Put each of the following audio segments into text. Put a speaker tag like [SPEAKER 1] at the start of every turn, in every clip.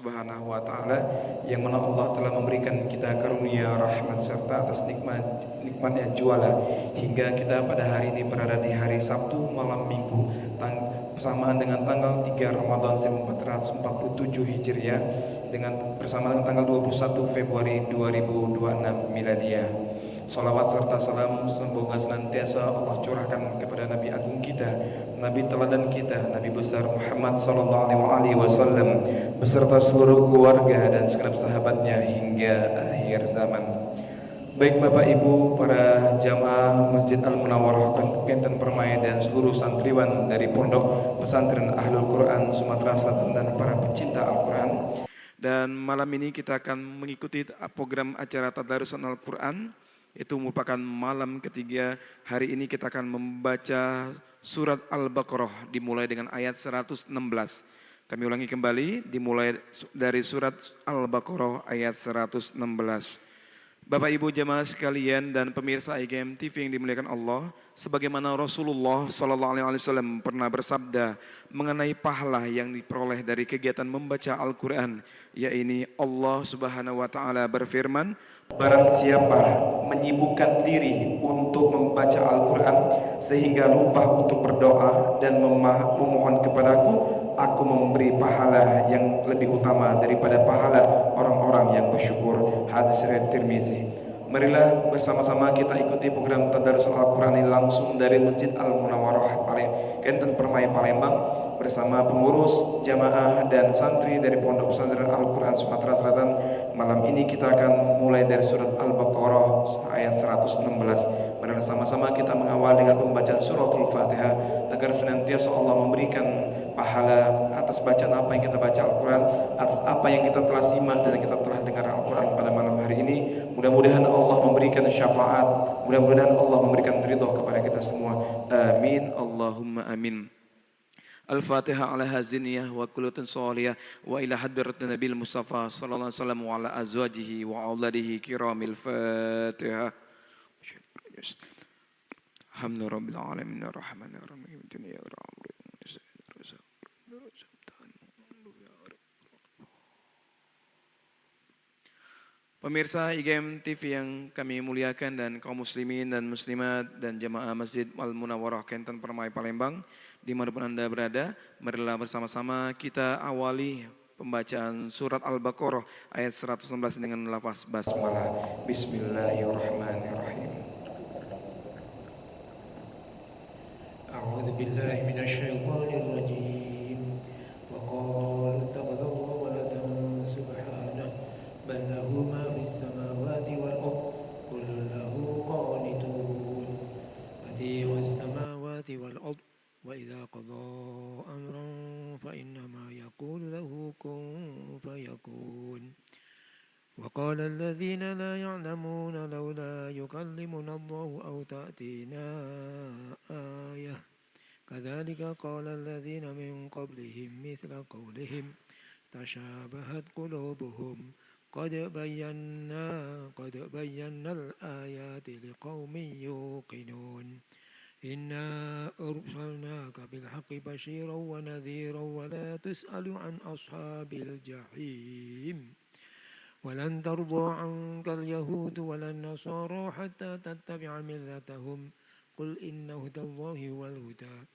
[SPEAKER 1] Subhanahu wa taala, yang mana Allah telah memberikan kita karunia rahmat serta atas nikmat yang juala hingga kita pada hari ini berada di hari Sabtu malam Minggu bersamaan dengan tanggal 3 Ramadan 1447 Hijriah dengan bersamaan dengan tanggal 21 Februari 2026 Miladiah. Salawat serta salam semoga senantiasa Allah curahkan kepada Nabi agung kita, Nabi teladan kita, Nabi besar Muhammad sallallahu alaihi wasallam beserta seluruh keluarga dan segenap sahabatnya hingga akhir zaman. Baik Bapak Ibu, para jamaah Masjid Al-Munawwarah Kenten Permai dan seluruh santriwan dari Pondok Pesantren Ahlul Quran Sumatera Selatan dan para pecinta Al-Quran. Dan malam ini kita akan mengikuti program acara Tadarusan Al-Quran. Itu merupakan malam ketiga. Hari ini kita akan membaca surat Al-Baqarah dimulai dengan ayat 116. Kami ulangi kembali, dimulai dari surat Al-Baqarah ayat 116. Bapak Ibu jemaah sekalian dan pemirsa IGM TV yang dimuliakan Allah, sebagaimana Rasulullah SAW pernah bersabda mengenai pahala yang diperoleh dari kegiatan membaca Al-Quran, yaitu Allah Subhanahu wa taala berfirman, barang siapa menyibukkan diri untuk membaca Al-Quran sehingga lupa untuk berdoa dan memohon kepadaku, aku memberi pahala yang lebih utama daripada pahala orang-orang yang bersyukur. Hadis riwayat Tirmizi. Marilah bersama-sama kita ikuti program Tadarus Al-Quran ini langsung dari Masjid Al-Munawwarah Kenten Permai Palembang bersama pengurus, jamaah dan santri dari Pondok Pesantren Al-Quran Sumatera Selatan. Malam ini kita akan mulai dari surat Al-Baqarah ayat 116. Marilah sama-sama kita mengawal dengan pembacaan suratul Fatihah agar senantiasa Allah memberikan pahala atas bacaan apa yang kita baca Al-Quran, atas apa yang kita telah simak dan kita telah dengar Al-Quran pada malam hari ini. Mudah-mudahan Allah memberikan syafaat, mudah-mudahan Allah memberikan ridha kepada kita semua. Amin, Allahumma amin. Al-Fatihah ala haziniyah wa kulutun saliyah wa ila hadratin Nabil Mustafa sallallahu alaihi wasallam wa ala azwajihi wa auladihi kiramil Fatihah. Hamdu rabbil alamin arrahmanir rahim dunya wa Pemirsa IGM TV yang kami muliakan dan kaum muslimin dan muslimat dan jamaah Masjid Al-Munawwarah Kenten Permai Palembang dimanapun Anda berada, marilah bersama-sama kita awali pembacaan surat Al-Baqarah ayat 119 dengan lafaz basmalah. Bismillahirrahmanirrahim.
[SPEAKER 2] A'udzu billahi minasyaitonir rajim. Wa qalu ittakhadallahu waladan subhanahu bal lahu ma fis samawati wal ardh kullun lahu qanitun. Badi'us samawati wal ardh wa idza qada amran fa innama yaqulu lahu kun fayakun. وقال الذين لا يعلمون لولا يكلمنا الله أو تأتينا آية كذلك قال الذين من قبلهم مثل قولهم تشابهت قلوبهم قد بينا الآيات لقوم يوقنون إنا أرسلناك بالحق بشيرا ونذيرا ولا تسأل عن أصحاب الجحيم ولن ترضى عنك اليهود ولا النصارى حتى تتبع ملتهم قل إن هدى الله هو الهدى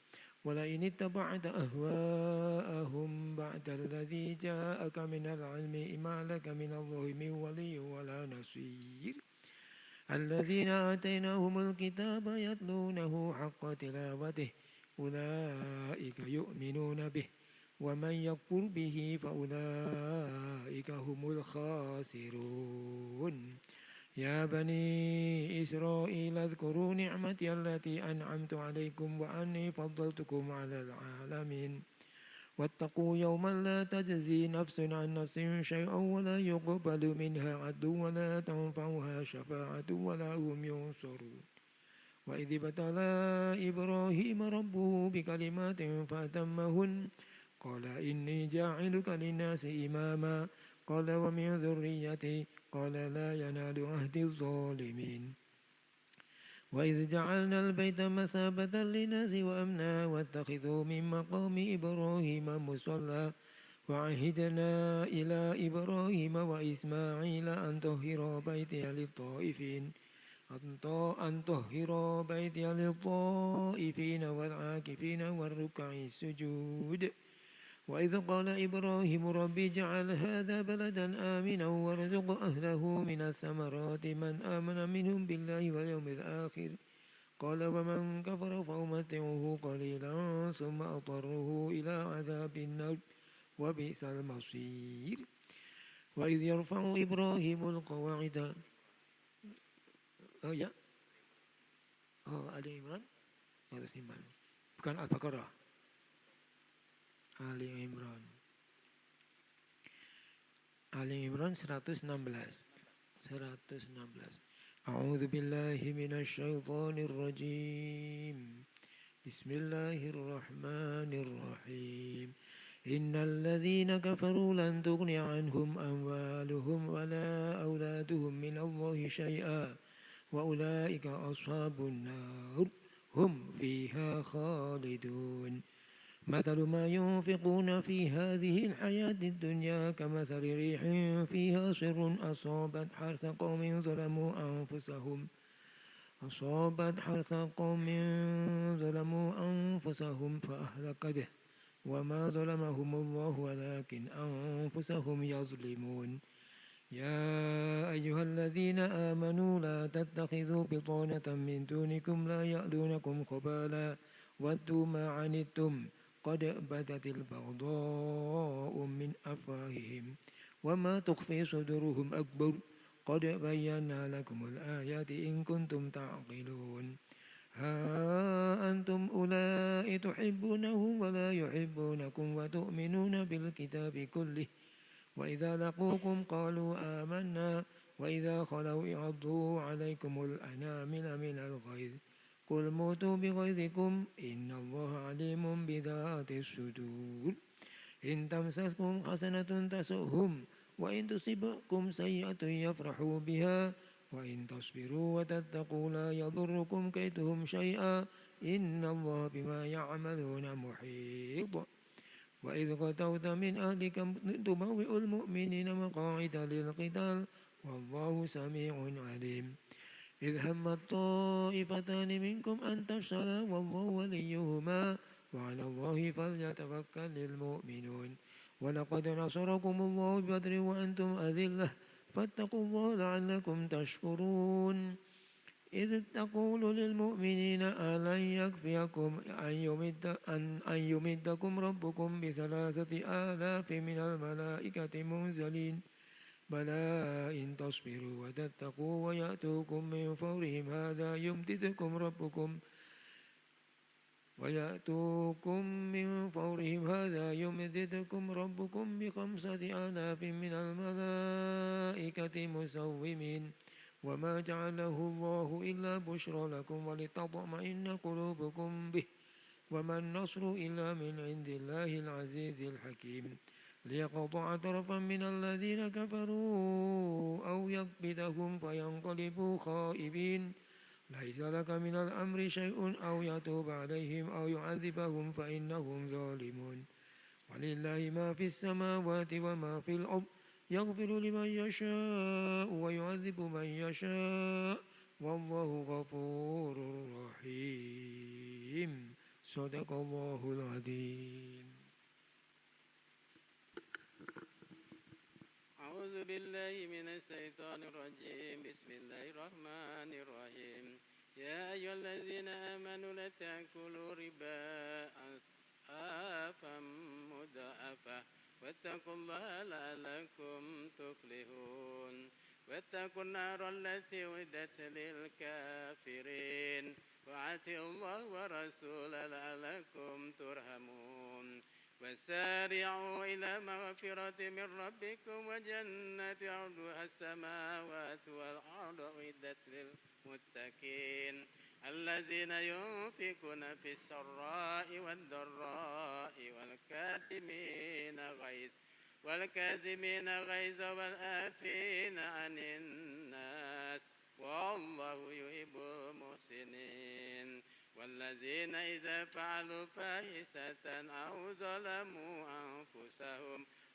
[SPEAKER 2] ولئن اتبعت أهواءهم بعد الذي جاءك من العلم ما لك من الله من ولي ولا نصير الذين آتيناهم الكتاب يتلونه حق تلاوته أولئك يؤمنون به ومن يكفر به فأولئك هم الخاسرون يا بني إسرائيل اذكروا نعمتي التي أنعمت عليكم وأني فضلتكم على العالمين واتقوا يوما لا تجزي نفس عن نفس شيئا ولا يقبل منها عدل ولا تنفعها شفاعة ولا هم ينصرون وإذ ابتلى إبراهيم ربه بكلمات فأتمهن قال إني جاعلك للناس إماما قال ومن ذريتي قال لا ينال عهد الظالمين وإذ جعلنا البيت مثابة للناس وأمنا واتخذوا من مقام إبراهيم مصلى وعهدنا إلى إبراهيم وإسماعيل أن طهر بيتي للطائفين والعاكفين والركع السجود. وإذ قال إبراهيم رب اجعل هذا بلدا آمنا وارزق أهله من الثمرات من آمن منهم بالله واليوم الآخر قال ومن كفر فأمتعه قليلا ثم أضطره إلى عذاب النار وبئس المصير. وإذ يرفع إبراهيم القواعد Ali Imran 105. Bukan Al-Baqarah. Ali Imran 116. A'udzu billahi minasy syaithanir rajim. Bismillahirrahmanirrahim. Innal ladzina kafaru lan tughni anhum amwaluhum wala auladuhum minallahi syai'a wa ulaika ashabun nar hum fiha khalidun. مثل ما ينفقون في هذه الحياة الدنيا كمثل ريح فيها صر أصابت حرث قوم ظلموا أنفسهم فأهلكته وما ظلمهم الله ولكن أنفسهم يظلمون. يا أيها الذين آمنوا لا تتخذوا بطانة من دونكم لا يألونكم خبالا ودوا ما عنتم قد بدت البغضاء من أفواههم وما تخفي صدورهم أكبر قد بينا لكم الآيات إن كنتم تعقلون. ها أنتم أولئك تحبونهم ولا يحبونكم وتؤمنون بالكتاب كله وإذا لقوكم قالوا آمنا وإذا خلوا عضوا عليكم الأنامل من الغيظ قل موتوا بغيظكم إن الله عليم بذات الصدور. إن تمسسكم حسنة تسؤهم وإن تصبكم سيئة يفرحوا بها وإن تصبروا وتتقوا لا يضركم كيدهم شيئا إن الله بما يعملون محيط. وإذ غدوت من أهلك تبوئ المؤمنين مقاعد للقتال والله سميع عليم. إذ همت طائفتان منكم أن تفشلا والله وليهما وعلى الله فليتوكل المؤمنون. ولقد نصركم الله ببدر وأنتم أذلة فاتقوا الله لعلكم تشكرون. إذ تقول للمؤمنين ألن يكفيكم أن يمدكم ربكم ب3,000 من الملائكة منزلين بلى إن تصبروا وتتقوا ويأتوكم من فورهم هذا يمددكم ربكم ب5,000 من الملائكة مسومين وما جعله الله إلا بشرى لكم ولتطمئن قلوبكم به وما النصر إلا من عند الله العزيز الحكيم. ليقطع طرفا من الذين كفروا أو يكبتهم فينقلبوا خائبين ليس لك من الأمر شيء أو يتوب عليهم أو يعذبهم فإنهم ظالمون. ولله ما في السماوات وما في الأرض يغفر لمن يشاء ويعذب من يشاء والله غفور رحيم. صدق الله العظيم.
[SPEAKER 3] أعوذ بالله من الشيطان الرجيم. بسم الله الرحمن الرحيم. يا أيها الذين آمنوا لا تأكلوا ربا أضعافا مضاعفة واتقوا الله لعلكم تفلحون. واتقوا النار التي أعدت للكافرين وأطيعوا الله ورسوله لعلكم ترحمون. وسارعوا إلى مغفرة من ربكم وجنة عرضها السماوات والأرض أعدت للمتقين الذين ينفقون في السراء والضراء والكاظمين الغيظ والعافين عن الناس والله يحب المحسنين. والذين إذا فعلوا فاحشة أو ظلموا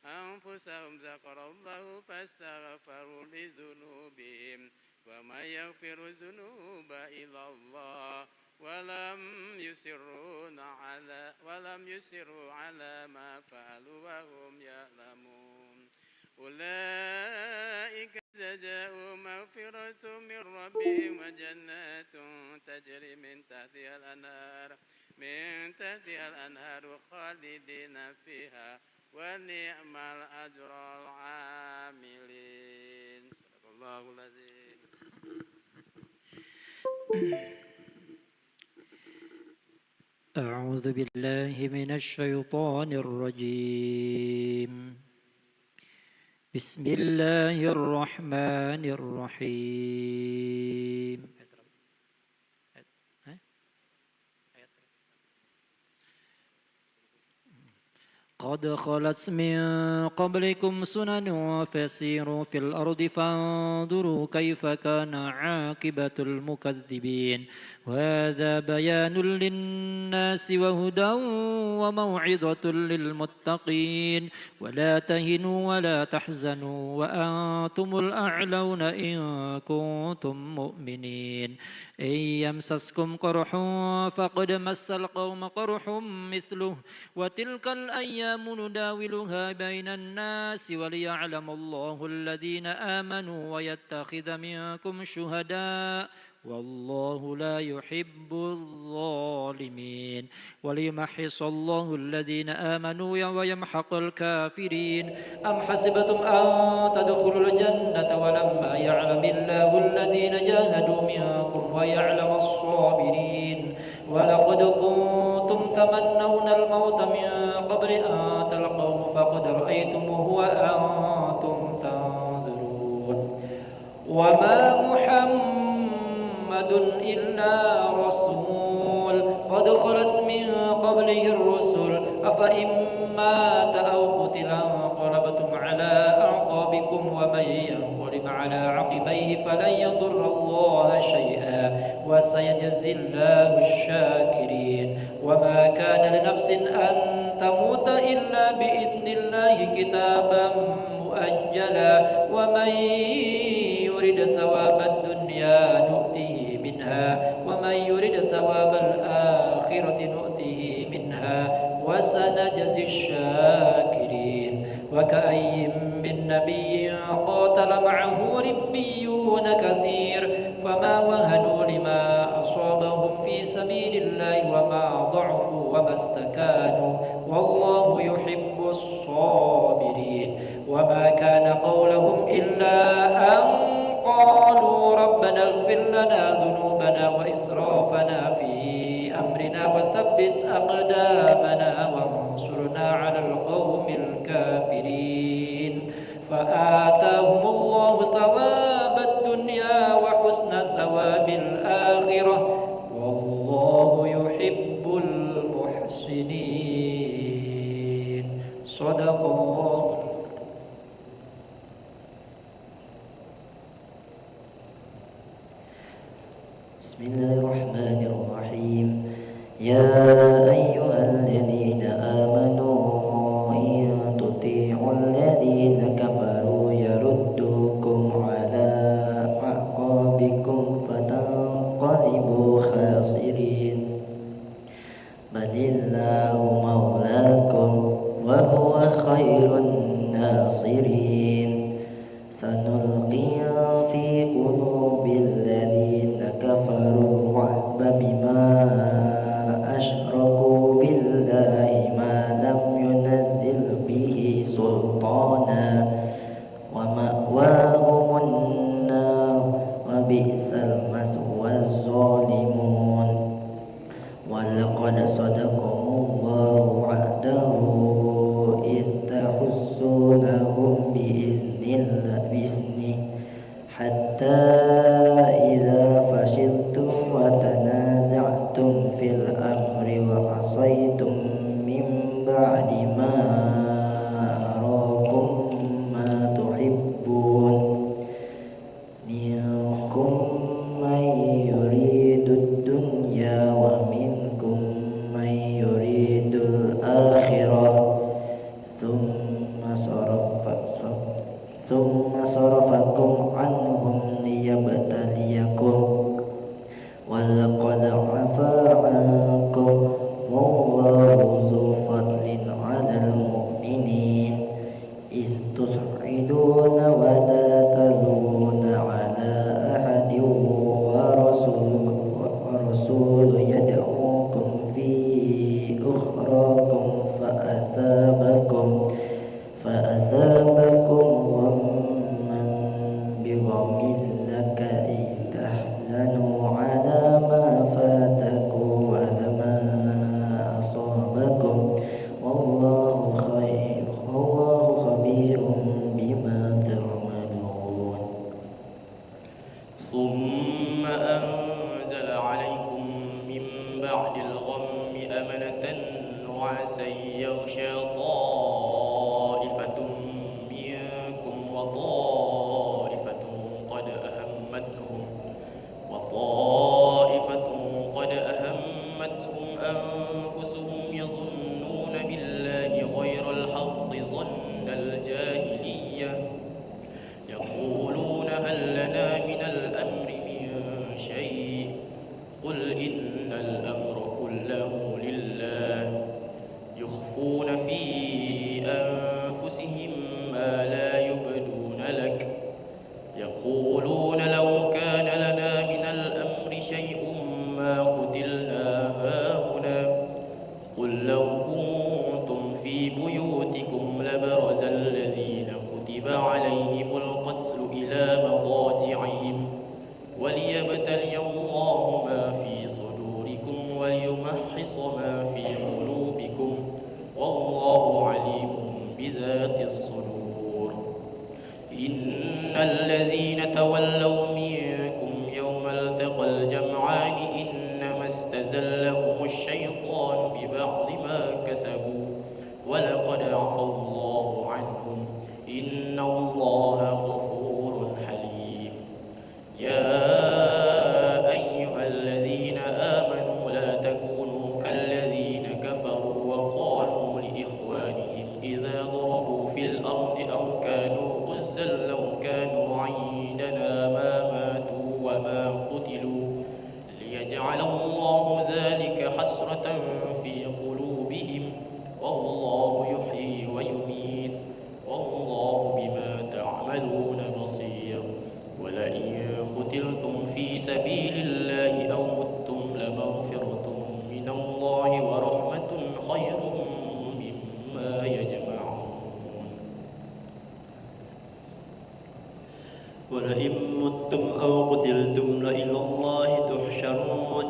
[SPEAKER 3] أنفسهم ذكروا الله فاستغفروا لذنوبهم ومن يغفر الذنوب إلا الله ولم يصروا على ما فعلوا وهم يعلمون أولئك جزاؤهم مغفرة من ربهم وجنات تجري من تحتها الأنهار خالدين فيها ونعم الأجر العاملين. صدق الله العظيم.
[SPEAKER 4] أعوذ بالله من الشيطان الرجيم. بسم الله الرحمن الرحيم. قد خلت من قبلكم سنن فسيروا في الأرض فانظروا كيف كان عاقبة المكذبين وهذا بيان للناس وهدى وموعظة للمتقين ولا تهنوا ولا تحزنوا وأنتم الأعلون إن كنتم مؤمنين إن يمسسكم قرح فقد مس القوم قرح مثله وتلك الأيام نداولها بين الناس وليعلم الله الذين آمنوا ويتخذ منكم شهداء والله لا يحب الظالمين وليمحص الله الذين آمنوا ويمحق الكافرين أم حسبتم أن تدخلوا الجنة ولما يعلم الله الذين جاهدوا منكم ويعلم الصابرين ولقد كنتم تمنون الموت من قبل أن تلقوه فقد رأيتموه وأنتم تنظرون وما محمد إلا رسول قد خلت من قبله الرسل أفإن مات أو قتل انقلبتم على أعقابكم ومن ينقلب على عقبيه فلن يضر الله شيئا وسيجزي الله الشاكرين وما كان لنفس أن تموت إلا بإذن الله كتابا مؤجلا ومن يرد ثواب الدنيا نؤته منها ومن يرد ثواب الآخرة نؤته منها وسنجزي الشاكرين وكأي من نبي قاتل معه ربيون كثير فما وهنوا لما أصابهم في سبيل الله وما ضعفوا وما استكانوا والله يحب الصابرين وما كان قولهم إلا أن قالوا ربنا اغفر لنا ذنوبنا وإسرافنا في أمرنا وثبت أقدامنا وانصرنا على القوم الكافرين فآتاهم الله ثواب الدنيا وحسن ثواب الآخرة والله يحب المحسنين. صدق الله.
[SPEAKER 5] بسم الله الرحمن الرحيم. يا أيها الذين آمنوا إن تطيعوا الذين كفروا يردوكم على أعقابكم فتنقلبوا خاسرين بل الله مولاكم وهو خير الناصرين سنلقي في قلوب الذين كفروا الرعب بما أشركوا بالله ما لم ينزل به سلطانا ومأواهم النار وبئس المثوى الظالمون ولقد صدقكم الله وعده إذ تحسونهم بإذنه ثم صرفكم عنهم ليبتليكم ولقد عفا عنكم والله ذو فضل على المؤمنين إذ تصعدون ولا تلوون على أحد ورسول يدعوكم في أخراكم فأثابكم غما بغم لكي تحزنوا على ما فاتكم وما أصابكم والله خبير بما تعملون
[SPEAKER 6] ثم أنزل عليكم من بعد الغم أمنة نعاسا يغشى طائفة منكم وطائفة قد أهمتهم أنفسهم يظنون بالله غير الحق ظن الجاهلية يقولون هل لنا من الأمر من شيء قل إن الأمر كله لله يخفون في أنفسهم ما لا يبدون لك يقولون لو كان لنا من الأمر شيء ما قتلنا هاهنا قل لو كنتم في بيوتكم لبرز الذين كتب عليهم القتل إلى مضاجعهم وليبتلي الله ما في صدوركم وليمحص ما في قلوبكم والله عليم بذات الصدور إن الذين تولوا منكم يوم التقى الجمعان إنما استزلهم الشيطان ببعض ما كسبوا ولقد عفى الله عنهم إن الله غفور حليم يا أيها الذين آمنوا لا تكونوا كالذين كفروا وقالوا لإخوانهم إذا ضربوا في الأرض أو كانوا غزا لو كانوا عندنا ما ماتوا وما قتلوا ليجعل الله ذلك حسرة في قلوبهم والله يحيي ويميت والله بما تعملون بصير ولئن قتلتم في سبيل الله أو متم لمغفرة من الله ورحمة خير مما يجمعون
[SPEAKER 7] ولئن متم أو قتلتم لإلى الله تحشرون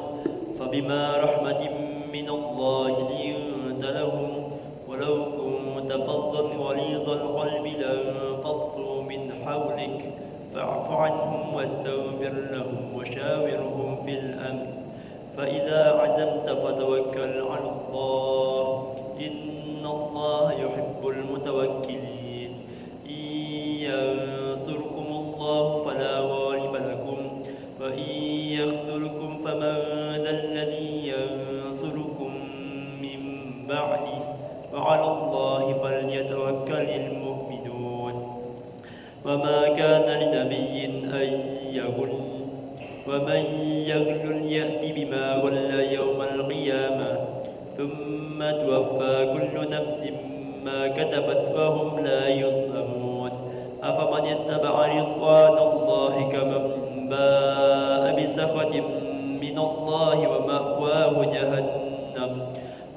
[SPEAKER 7] فبما رحمة من الله لنت لهم ولو كنت فظا غليظ القلب لانفضوا من حولك فاعف عنهم واستغفر لهم وشاورهم في الأمر فإذا عزمت فتوكل على الله إن الله يحب المتوكلين إن ينصركم الله فلا غالب لكم وإن يخذلكم فمن ذا الذي ينصركم من بعده وعلى الله فليتوكل المؤمنون وما كان لنبي أن يغل ومن يغل يأت بما غل يوم القيامة ثم توفى كل نفس ما كتبت وهم لا يظلمون أفمن اتبع رضوان الله كمن باء بسخط من الله ومأواه جهنم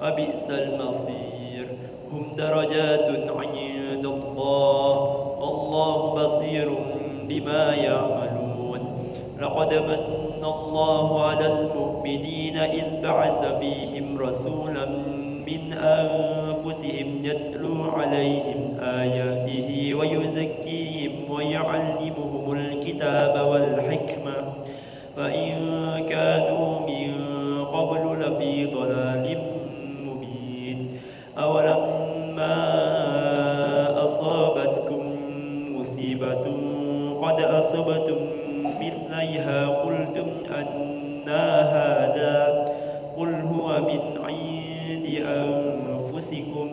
[SPEAKER 7] وبئس المصير هم درجات عند الله والله بصير بما يعملون لقد من الله على المؤمنين إذ بعث فيهم رسولا من أنفسهم يتلو عليهم آياته ويزكيهم ويعلمهم الكتاب والحكمة فإن كانوا من قبل لفي ضلال مبين أولما أصابتكم مصيبة قد أصبتم مثليها قلتم أنى هذا قل هو من عند أنفسكم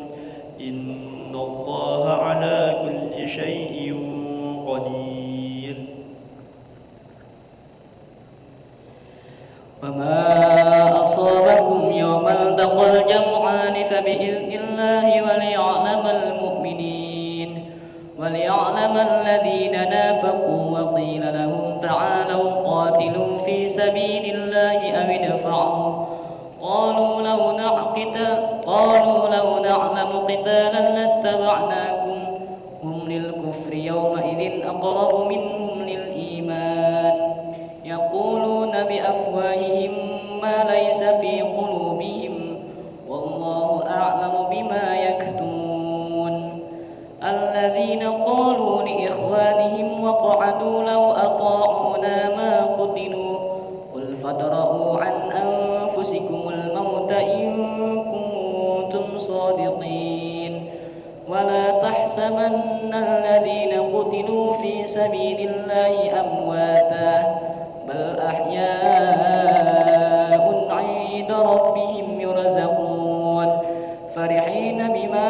[SPEAKER 7] إن الله على كل شيء قدير
[SPEAKER 4] وما أصابكم يوم التقى الجمعان فبإذن الله وليعلم الذين نافقوا وقيل لهم تعالوا قاتلوا في سبيل الله أو ادفعوا قالوا لو نعلم قتالا لاتبعناكم هم للكفر يومئذ أقرب منهم للإيمان يقولون بأفواههم ما ليس في قلوبهم والله أعلم بما يكتمون الذين قالوا لإخوانهم وقعدوا لو أطاعونا ما قتلوا قل فادرءوا عن أنفسكم الموت إن كنتم صادقين ولا تحسبن الذين قتلوا في سبيل الله أمواتا بل أحياء عند ربهم يرزقون فرحين بما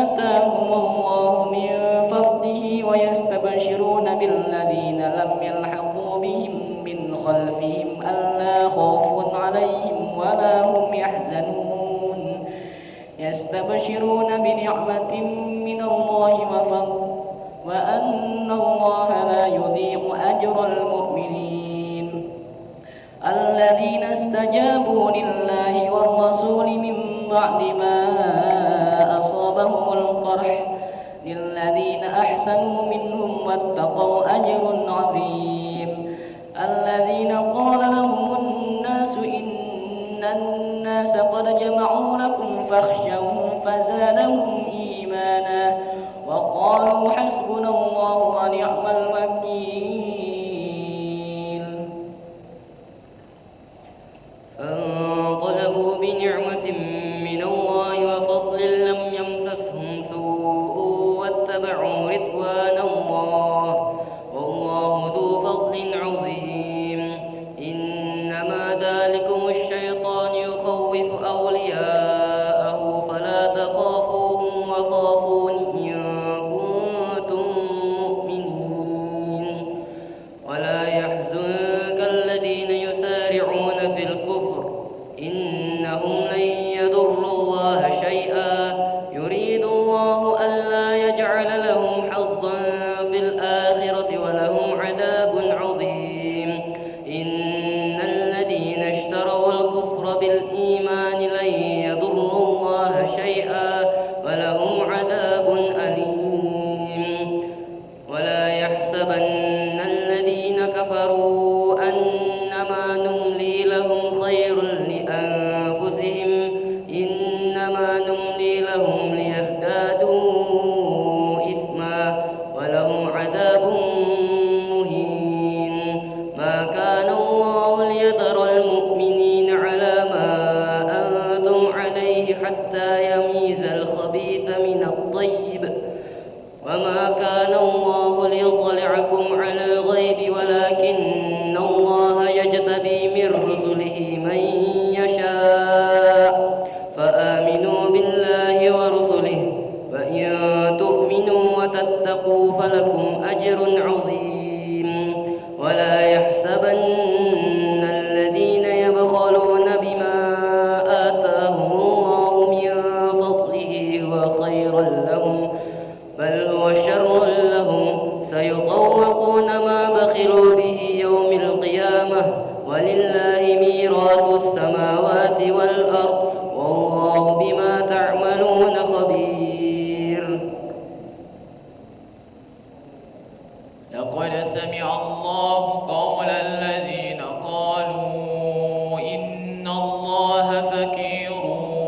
[SPEAKER 4] آتاهم الله من فضله ويستبشرون بالذين لم يلحقوا بهم من خلفهم ألا خوف عليهم ولا هم يحزنون يستبشرون بنعمة من الله وفضل وأن الله لا يضيع أجر المؤمنين الذين استجابوا لله والرسول من بعد ما أصابهم القرح للذين أحسنوا منهم واتقوا أجر عظيم الذين قال لهم الناس إن الناس قد جمعوا لكم فاخشوهم فزادهم إيمانا وقالوا حسبنا الله ونعم الوكيل فانقلبوا بنعمة من الله وفضل لم يمسسهم سوء واتبعوا رضوان الله والله ذو فضل عظيم إنما ذلكم الشيطان يخوف أولياءه فلا تخافوهم وخافون إن كنتم مؤمنين ولا يحزنك الذين يسارعون في الكفر إنهم لن يضروا الله شيئا يريد الله ألا يجعل لهم حظا في الآخرة ولهم عذاب عظيم إن الذين اشتروا الكفر بالإيمان لن يضروا الله شيئا ولهم عذاب أليم ولا يحسبن الذين كفروا أنما نملي لهم خير لأنفسهم إنما نملي لهم ليزدادوا إثما ولهم عذاب مهين ما كان الله ليذر المؤمنين على ما أنتم عليه حتى يميز الخبيث من الطيب وما كان الله ليطلعكم على الغيب ولكن الله يجتبي من رسله من يشاء فآمنوا بالله ورسله وإن تؤمنوا وتتقوا فلكم أجر عظيم ولا يحسبن الذين يبخلون بما آتاهم الله من فضله هو خيرا لهم بل هو شر لهم سيطوقون ما بخلوا به يوم القيامة ولله ميراث السماوات والأرض والله بما تعملون خبير
[SPEAKER 6] لقد سمع الله قول الذين قالوا إن الله فقير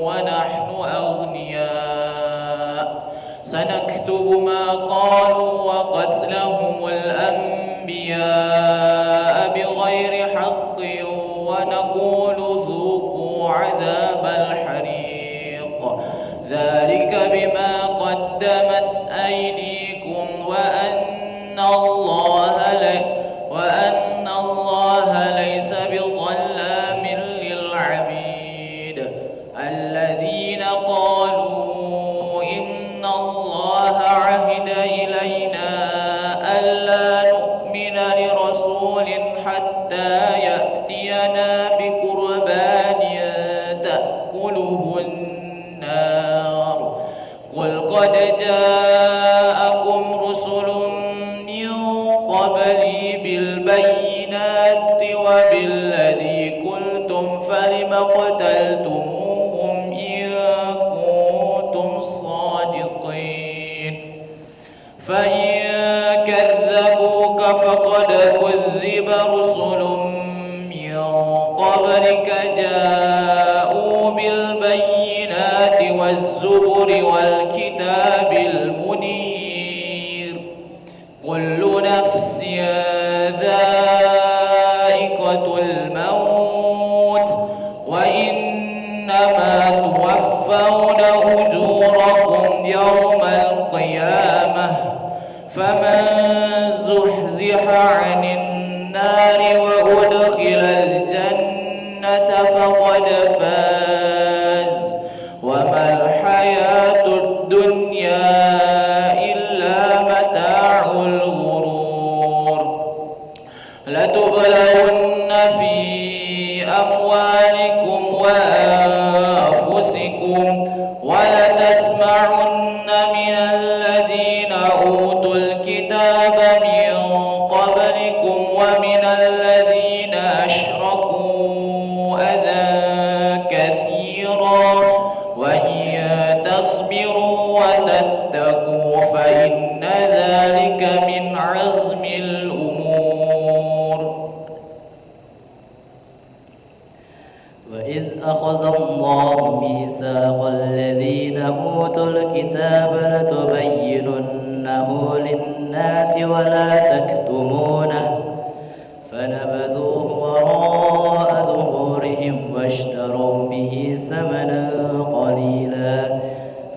[SPEAKER 6] ونحن أغنياء سنكتب ما قالوا وقتلهم الأنبياء بغير حق ونقول ذوقوا عذاب الحريق ذلك بما قدمت أيديكم وأن الله ليس بظلام للعبيد الذين قالوا إن الله عهد إلينا فإن كذبوك فقد كذب رسل من قبلك جاءوا بالبينات والزبر والكتاب المنير كل نفس ذائقة الموت وإنما توفون أجوركم يوم القيامة فمن زحزح عن النار وأدخل الجنة فقد فاز وما الحياة الدنيا إلا متاع الغرور لتبلون في أموالكم وأنفسكم ولتسمعن من الذين أوتوا الكتاب من قبلكم ومن الذين أشركوا أذى كثيرا وإن تصبروا وتتقوا فإن ذلك من عزم الأمور.
[SPEAKER 5] وإذ أخذ الله ميثاق الذين أوتوا الكتاب لتبيننه للناس ولا تكتمونه فنبذوه وراء ظهورهم واشتروا به ثمنا قليلا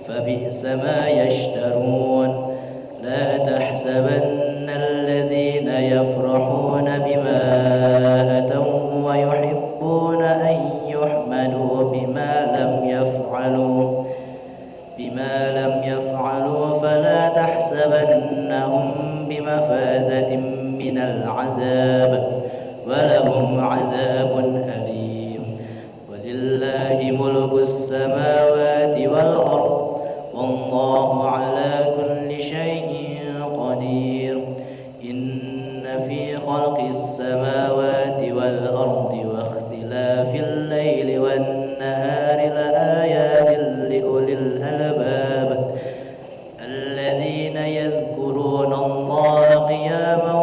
[SPEAKER 5] فبئس ما يشترون لا تحسبن الذين يفرحون بما أتوا ويحبون أن يحمدوا بما لم يفعلوا فلا تحسبنهم بمفازة من العذاب ولهم عذاب أليم ولله ملك السماوات والأرض والله على كل شيء قدير إن في خلق السماوات والأرض واختلاف الليل والنهار لآيات لأولي الألباب الذين يذكرون الله قياما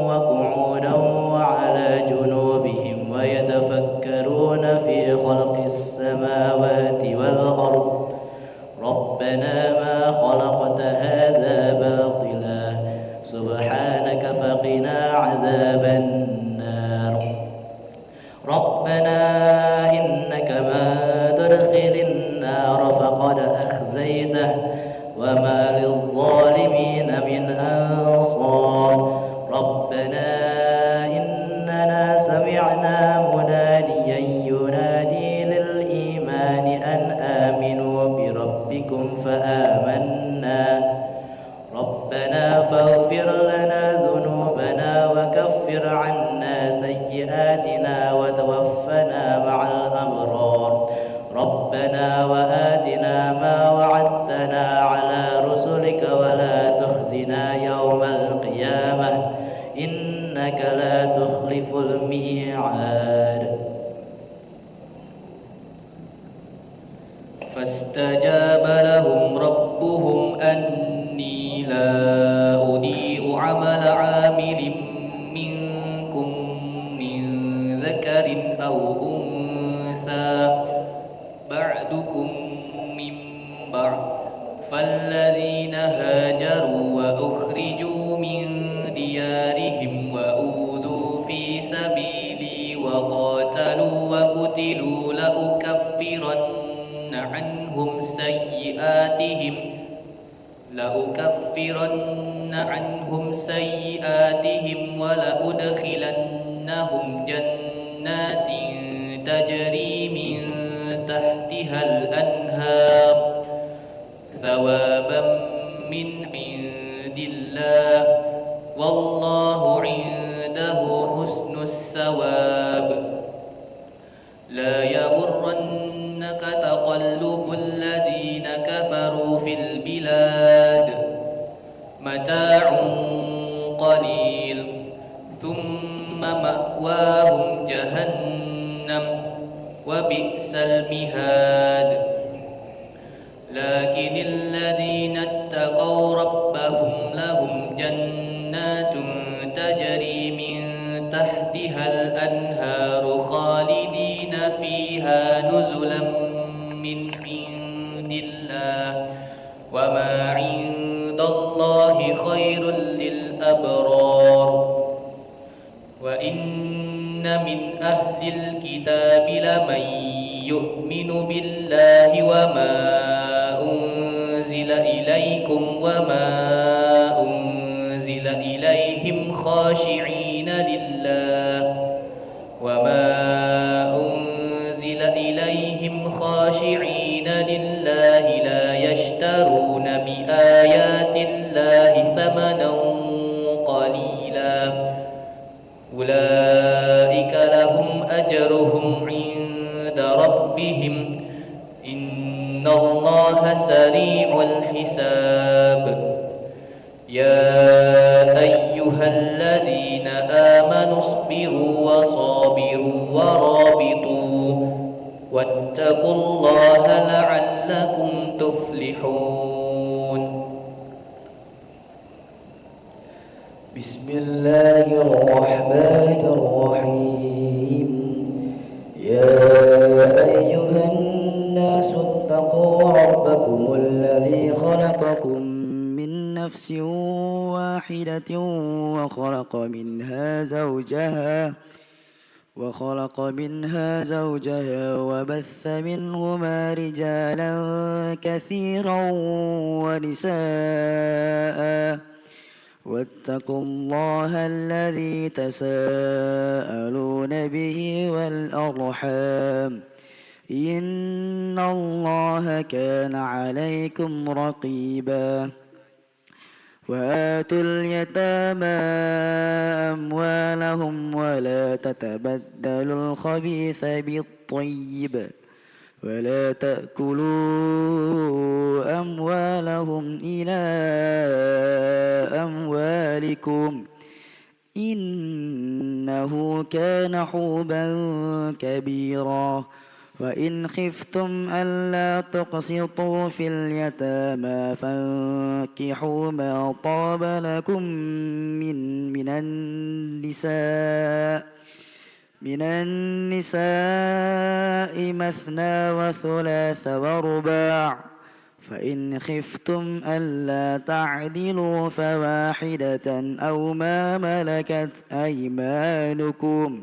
[SPEAKER 5] وقعودا وعلى جنوبهم ويتفكرون في خلق السماوات والأرض ربنا ما خلقت هذا باطلا سبحانك فقنا عذاب النار ربنا إنك من تدخل النار فقد أخزيته وما للظالمين من أنصار ربنا إننا سمعنا مناديا ينادي للإيمان أن آمنوا بربكم فآمنا ربنا فاغفر لنا ذنوبنا وكفر عنا سيئاتنا وتوفنا مع الأبرار ربنا وآتنا ما وعدتنا على رسلك ولا تخزنا يوم القيامة إنك لا تخلف الميعاد
[SPEAKER 4] فاستجاب لهم ربهم أني لا أضيع عمل عامل منكم من ذكر أو أنثى بعدكم من بعد فالذين هاجروا وأخرجوا من ديارهم وأوذوا في سبيلي وقاتلوا وقتلوا لأكفرن عنهم سيئاتهم ولأدخلنهم جنات تجري من تحتها الأنهار ثوابا من عند الله والله عنده حسن الثواب لا يغرنك تقلب الذين كفروا في البلاد متاع قليل ثم مأواهم جهنم وبئس المهاد لكن الذين اتقوا ربهم لهم من أهل الكتاب لمن يؤمن بالله وما أنزل إليكم وما أنزل إليهم خاشعين لله لا يشترون بآيات الله ثمنا قليلا أولئك لهم أجرهم عند ربهم إن الله سريع الحساب يا أيها الذين آمنوا اصبروا وصابروا ورابطوا واتقوا الله لعلكم تفلحون.
[SPEAKER 5] بسم الله الرحمن الرحيم. يا أيها الناس اتقوا ربكم الذي خلقكم من نفس واحدة وخلق منها زوجها وبث منهما رجالا كثيرا ونساء واتقوا الله الذي تساءلون به والأرحام إن الله كان عليكم رقيبا وآتوا اليتامى أموالهم ولا تتبدلوا الخبيث بالطيب ولا تأكلوا أموالهم إلى أموالكم إنه كان حوبا كبيرا وإن خفتم ألا تقسطوا في اليتامى فانكحوا ما طاب لكم من النساء مثنى وثلاث ورباع فإن خفتم ألا تعدلوا فواحدة أو ما ملكت أيمانكم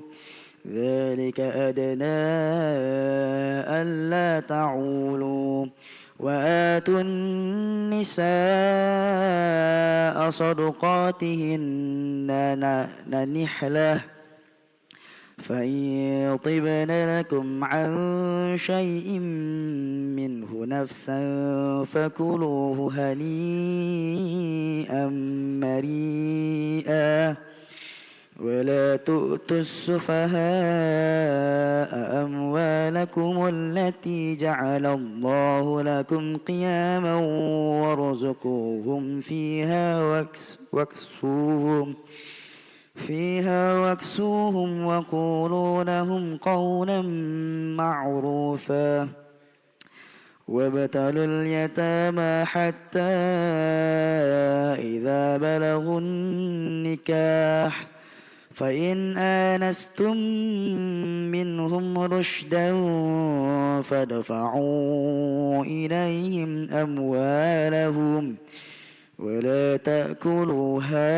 [SPEAKER 5] ذلك أدنى ألا تعولوا وآتوا النساء صدقاتهن نحلة فإن طبن لكم عن شيء منه نفسا فكلوه هنيئا مريئا ولا تؤتوا السفهاء أموالكم التي جعل الله لكم قياما وارزقوهم فيها واكسوهم وقولوا لهم قولا معروفا وابتلوا اليتامى حتى إذا بلغوا النكاح فإن آنستم منهم رشدا فادفعوا إليهم أموالهم ولا تأكلوها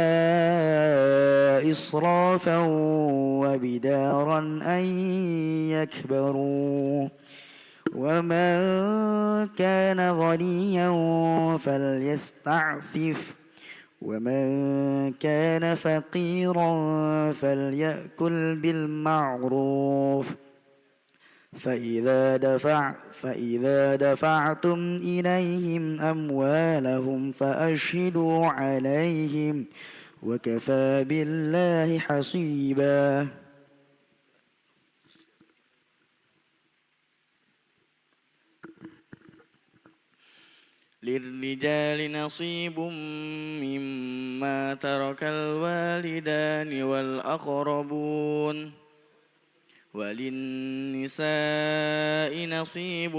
[SPEAKER 5] إسرافا وبدارا أن يكبروا ومن كان غنيا فليستعفف ومن كان فقيرا فليأكل بالمعروف فإذا دفعتم إليهم أموالهم فأشهدوا عليهم وكفى بالله حسيبا.
[SPEAKER 8] للرجال نصيب مما ترك الوالدان والأقربون وللنساء نصيب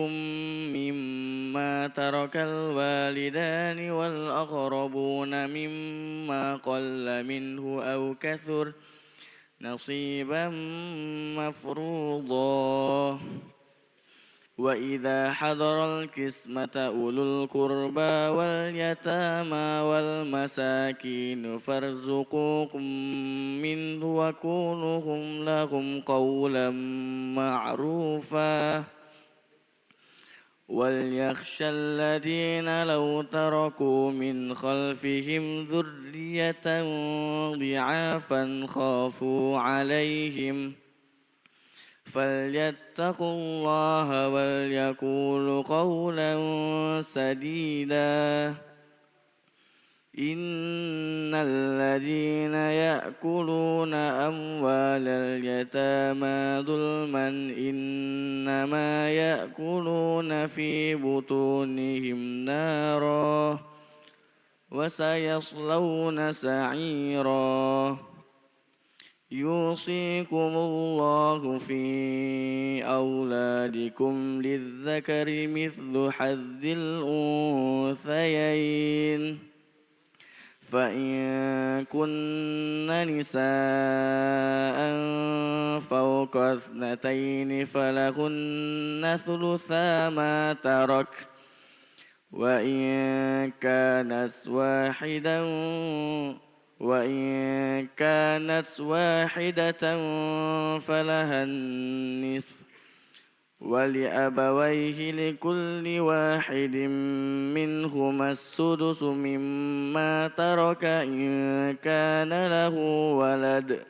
[SPEAKER 8] مما ترك الوالدان والأقربون مما قل منه أو كثر نصيبا مفروضا وإذا حضر القسمة أولو القربى واليتامى والمساكين فارزقوهم منه وقولوا لهم قولا معروفا وليخشى الذين لو تركوا من خلفهم ذرية ضعافا خافوا عليهم فليتقوا الله وليقولوا قولا سديدا إن الذين يأكلون أموال اليتامى ظلما إنما يأكلون في بطونهم نارا وسيصلون سعيرا يوصيكم الله في أولادكم للذكر مثل حظ الأنثيين فإن كن نساء فوق اثنتين فلهن ثلثا ما ترك وإن كانت واحدة فلها النصف ولأبويه لكل واحد منهما السدس مما ترك إن كان له ولد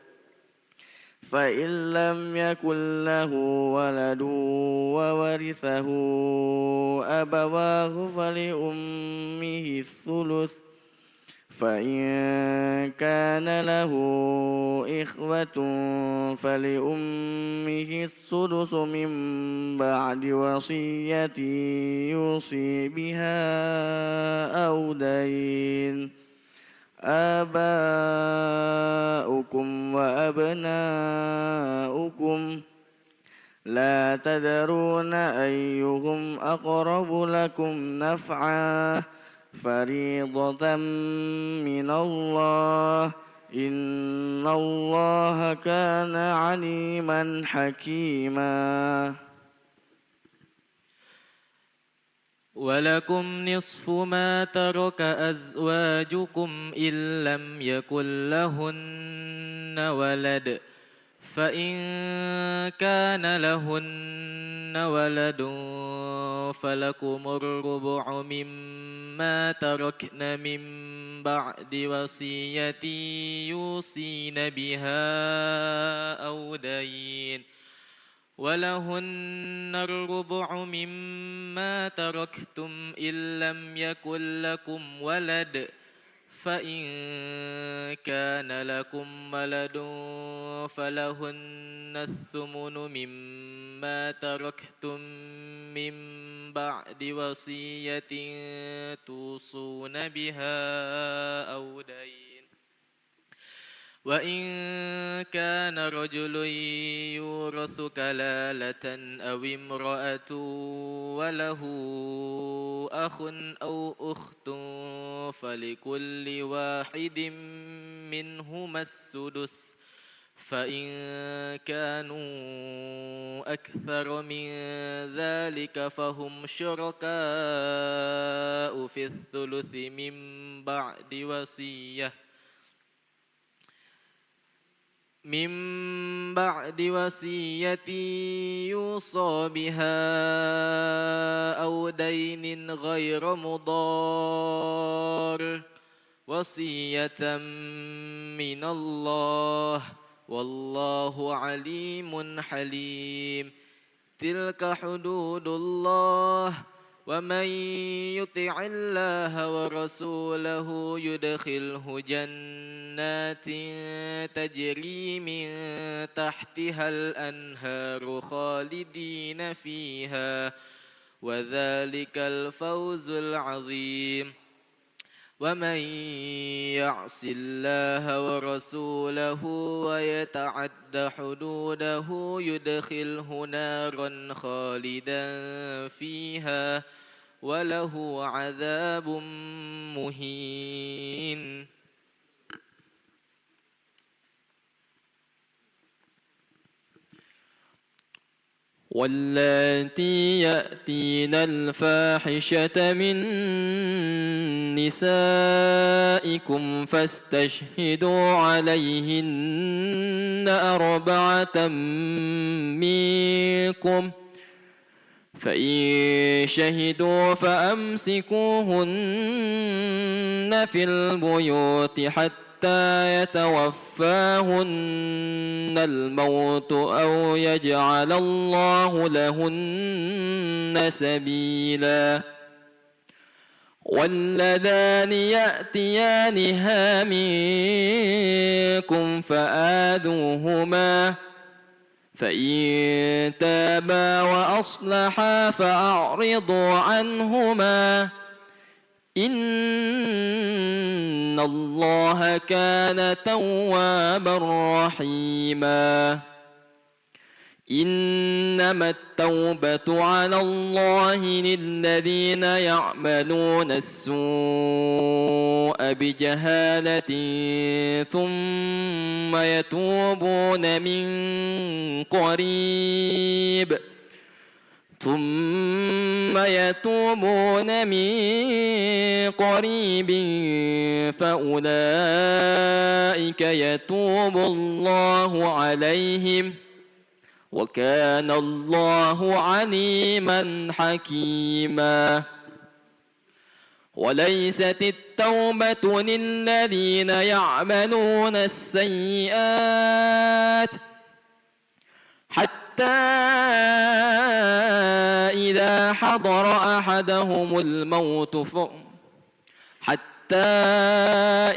[SPEAKER 8] فإن لم يكن له ولد وورثه أبواه فلأمه الثلث فإن كان له إخوة فلأمه السدس من بعد وصية يوصي بها أو دين آباؤكم وأبناؤكم لا تدرون أيهم أقرب لكم نفعا فريضة من الله إن الله كان عليما حكيما
[SPEAKER 9] ولكم نصف ما ترك أزواجكم إن لم يكن لهن ولد فإن كان لهن ولد فلكم الربع مما تركن من بعد وصية يوصين بها أو دين ولهن الربع مما تركتم إن لم يكن لكم ولد فإن كان لكم ولد فلهن الثمن مما تركتم من بعد وصية توصون بها أو دين وإن كان رجل يورث كلالة أو امرأة وله أخ أو أخت فلكل واحد منهما السدس فإن كانوا أكثر من ذلك فهم شركاء في الثلث من بعد وصية يوصى بها أو دين غير مضار وصية من الله والله عليم حليم تلك حدود الله ومن يطع الله ورسوله يدخله جنات تجري من تحتها الأنهار خالدين فيها وذلك الفوز العظيم ومن يعص الله ورسوله ويتعد حدوده يدخله نارا خالدا فيها وله عذاب مهين واللاتي يأتين الفاحشة من نسائكم فاستشهدوا عليهن 4 منكم فإن شهدوا فأمسكوهن في البيوت حتى يتوفاهن الموت أو يجعل الله لهن سبيلا واللذان يأتيانها منكم فآذوهما فإن تابا وأصلحا فأعرضوا عنهما إن الله كان توابا رحيما إنما التوبة على الله للذين يعملون السوء بجهالة ثم يتوبون من قريب فأولئك يتوب الله عليهم وكان الله عليما حكيما وليست التوبة للذين يعملون السيئات حتى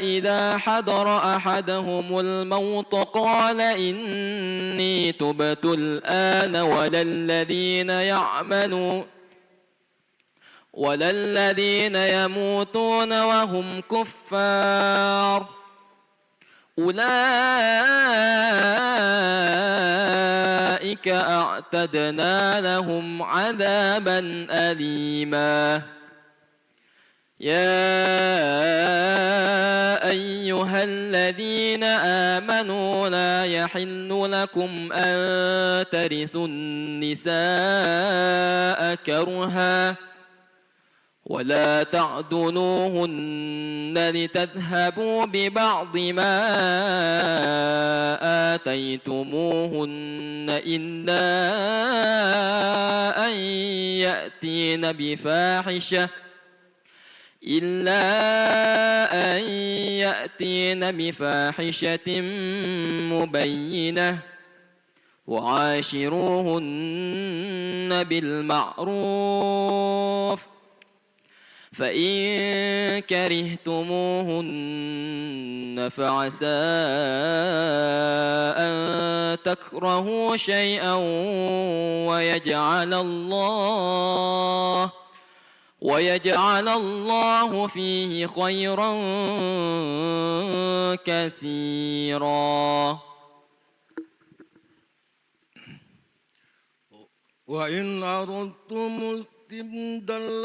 [SPEAKER 9] إذا حضر أحدهم الموت قال إني تبت الآن ولا الذين يموتون وهم كفار أولئك أعتدنا لهم عذابا أليما يا أيها الذين آمنوا لا يحل لكم أن ترثوا النساء كرها ولا تعضلوهن لتذهبوا ببعض ما آتيتموهن إلا أن يأتين بفاحشة مبينة وعاشروهن بالمعروف فإن كرهتموهن فعسى أن تكرهوا شيئا ويجعل الله فيه خيرا كثيرا
[SPEAKER 10] وإن أردتم استبدال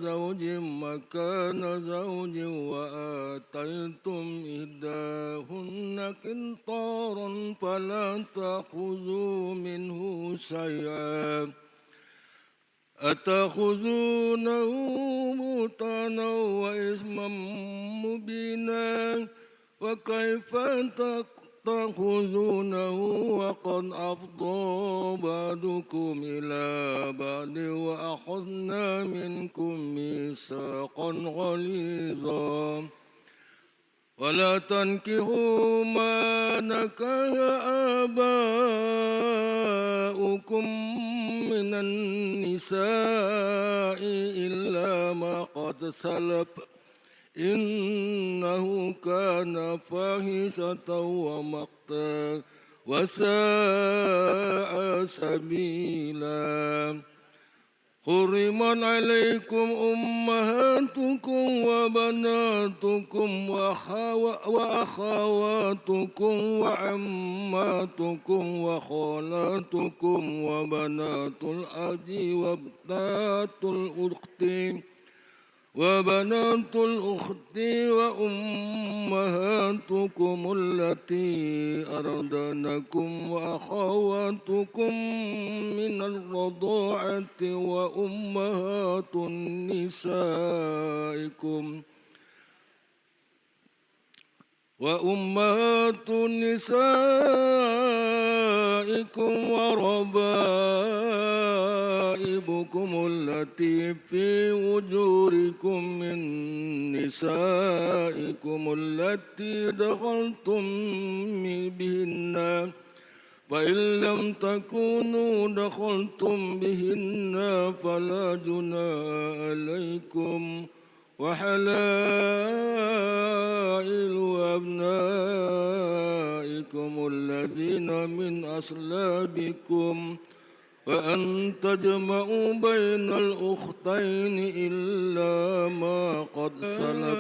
[SPEAKER 10] زوج مكان زوج وآتيتم إحداهن قنطارا فلا تأخذوا منه شيئا أتأخذونه بهتانا وإثما مبينا وكيف تأخذونه وقد أفضى بعضكم إلى بعض وأخذنا منكم ميثاقا غليظا ولا تنكحوا ما نكح آباؤكم من النساء إلا ما قد سلف إنه كان فاحشة ومقتا وساء سبيلا حرمت عليكم أمهاتكم وبناتكم وأخواتكم وعماتكم وخالاتكم وبنات الأخ وبنات الأخت وبنات الأخت وأمهاتكم التي أرضعنكم وأخواتكم من الرضاعة وأمهات نسائكم وربائبكم التي في وجوركم من نسائكم التي دخلتم بهن فإن لم تكونوا دخلتم بهن فلا جناح عليكم وحلائل أبنائكم الذين من أصلابكم وأن تجمعوا بين الأختين إلا ما قد سلف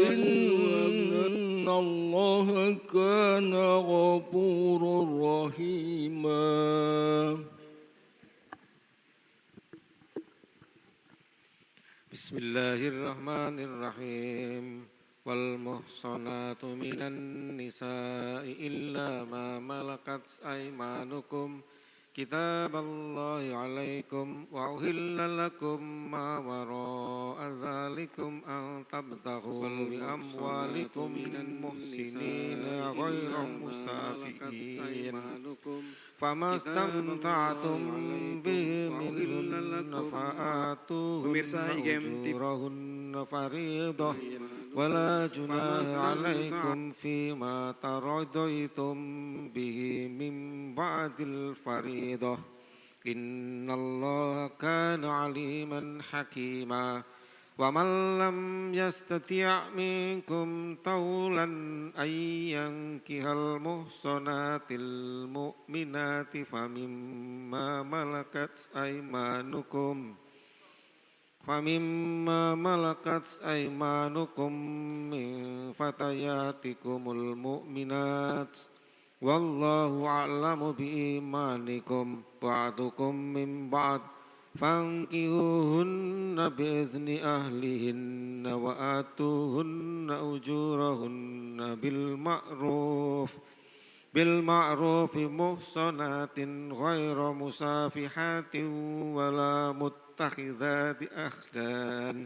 [SPEAKER 10] إن الله كان غفورا رحيما.
[SPEAKER 11] Bismillahirrahmanirrahim. Wal muhsanatu minan nisa'i illa ma malakat aymanukum kitaballahi alaikum wa uhilla lakum ma wara'a dzalikum an tabtaghu bi amwalikum muhsinina ghayra musafihin famastamta'tum bihi minhunna fa'atuhunna ujurahunna fariidah wala junaha alaikum fima taradaitum bihi min ba'dil fariidah innallaha kana aliman hakima. Wa man lam yastati' minkum tawlan ay yankihal muhsanatil mu'minati famimma malakat aymanukum min fatayatikumul mu'minat wallahu a'lamu bi imanikum ba'dukum min ba'd fankihuhunna bi'izni ahlihinna wa atuhunna ujurahunna bil ma'ruf muhsanatin ghayra musafihatin wala muttakhidhati akhdan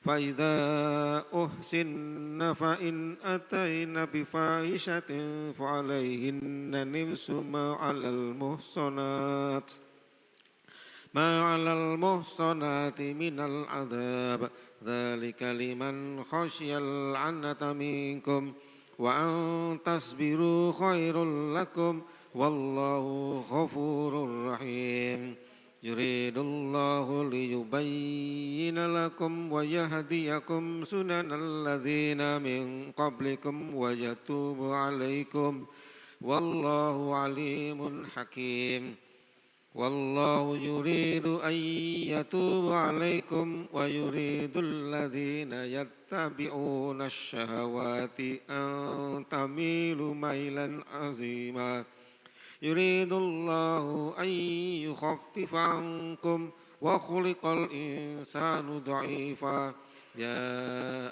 [SPEAKER 11] fa idza uhsinna fa in atayna bi fahishatin fa alayhinna nimsu ma 'alal muhsanati minal 'adzab dzalika liman khasyal 'anata minkum wa an tasbiru khairul lakum wallahu ghafurur rahim. Yuridullahu liyubayyina lakum wa yahdiyakum sunanal ladzina min qablikum wa yatubu 'alaikum wallahu alimun hakim. Wallahu yuridu an yatuba 'alaikum wa yuridul ladzina yattabi'una asy-syahawati an tamilu mailan 'azima. Yuridullahu an yukhaffifa 'ankum wa khuliqal insanu dha'ifa. Ya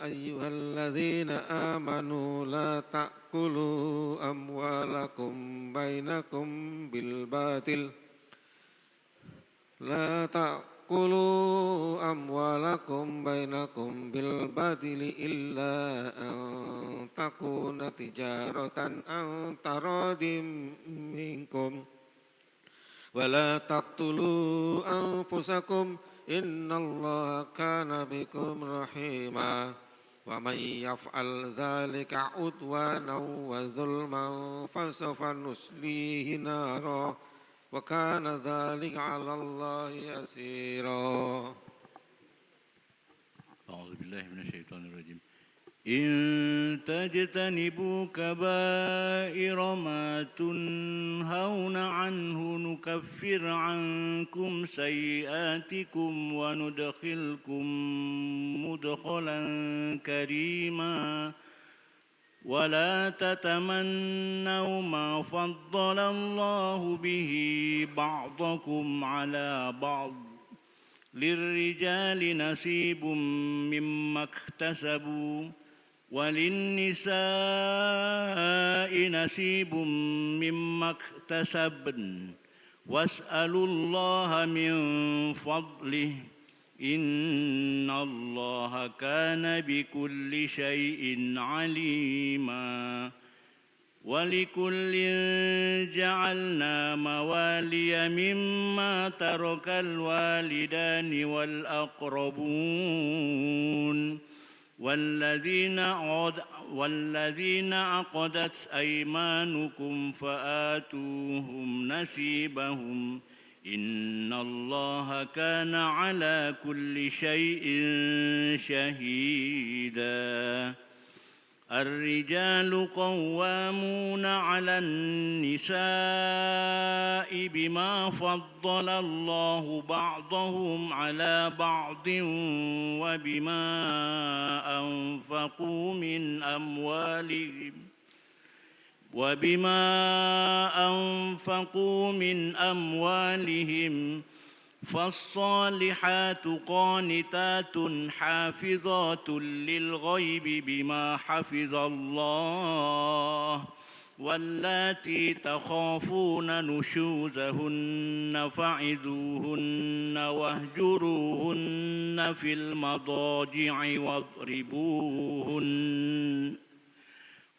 [SPEAKER 11] ayyuhalladzina amanu la ta'kulu amwalakum bainakum bil batil لا تأكلوا أموالكم بينكم بالباطل إلا أن تكون تجارة عن تراض منكم ولا تقتلوا أنفسكم إن الله كان بكم رحيما ومن يفعل ذلك عدوانا وظلما فسوف نصليه نارا وكان ذلك على الله يسيرا.
[SPEAKER 12] أعوذ بالله من الشيطان الرجيم. إن تجتنبوا كبائر ما تنهون عنه نكفر عنكم سيئاتكم وندخلكم مدخلا كريما ولا تتمنوا ما فضل الله به بعضكم على بعض للرجال نصيب مما اكتسبوا وللنساء نصيب مما اكتسبن واسألوا الله من فضله إن الله كان بكل شيء عليما ولكل جعلنا موالي مما ترك الوالدان والأقربون والذين عقدت أيمانكم فآتوهم نصيبهم إن الله كان على كل شيء شهيدا الرجال قوامون على النساء بما فضل الله بعضهم على بعض وبما أنفقوا من أموالهم فالصالحات قانتات حافظات للغيب بما حفظ الله واللاتي تخافون نشوزهن فعظوهن واهجروهن في المضاجع واضربوهن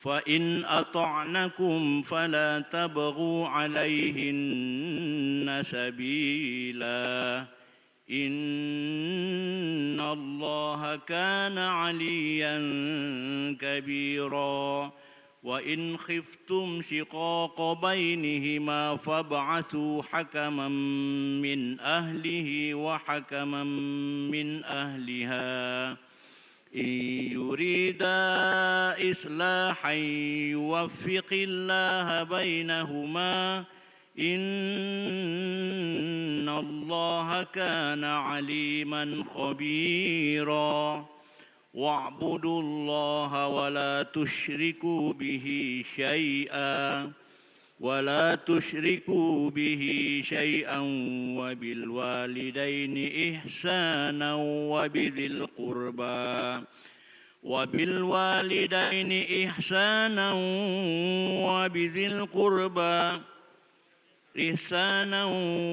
[SPEAKER 12] فإن أطعنكم فلا تبغوا عليهن سبيلا إن الله كان عليا كبيرا وإن خفتم شقاق بينهما فابعثوا حكما من أهله وحكما من أهلها إن يريدا إصلاحا يوفق الله بينهما إن الله كان عليما خبيرا واعبدوا الله ولا تشركوا به شيئا وبالوالدين إحسانا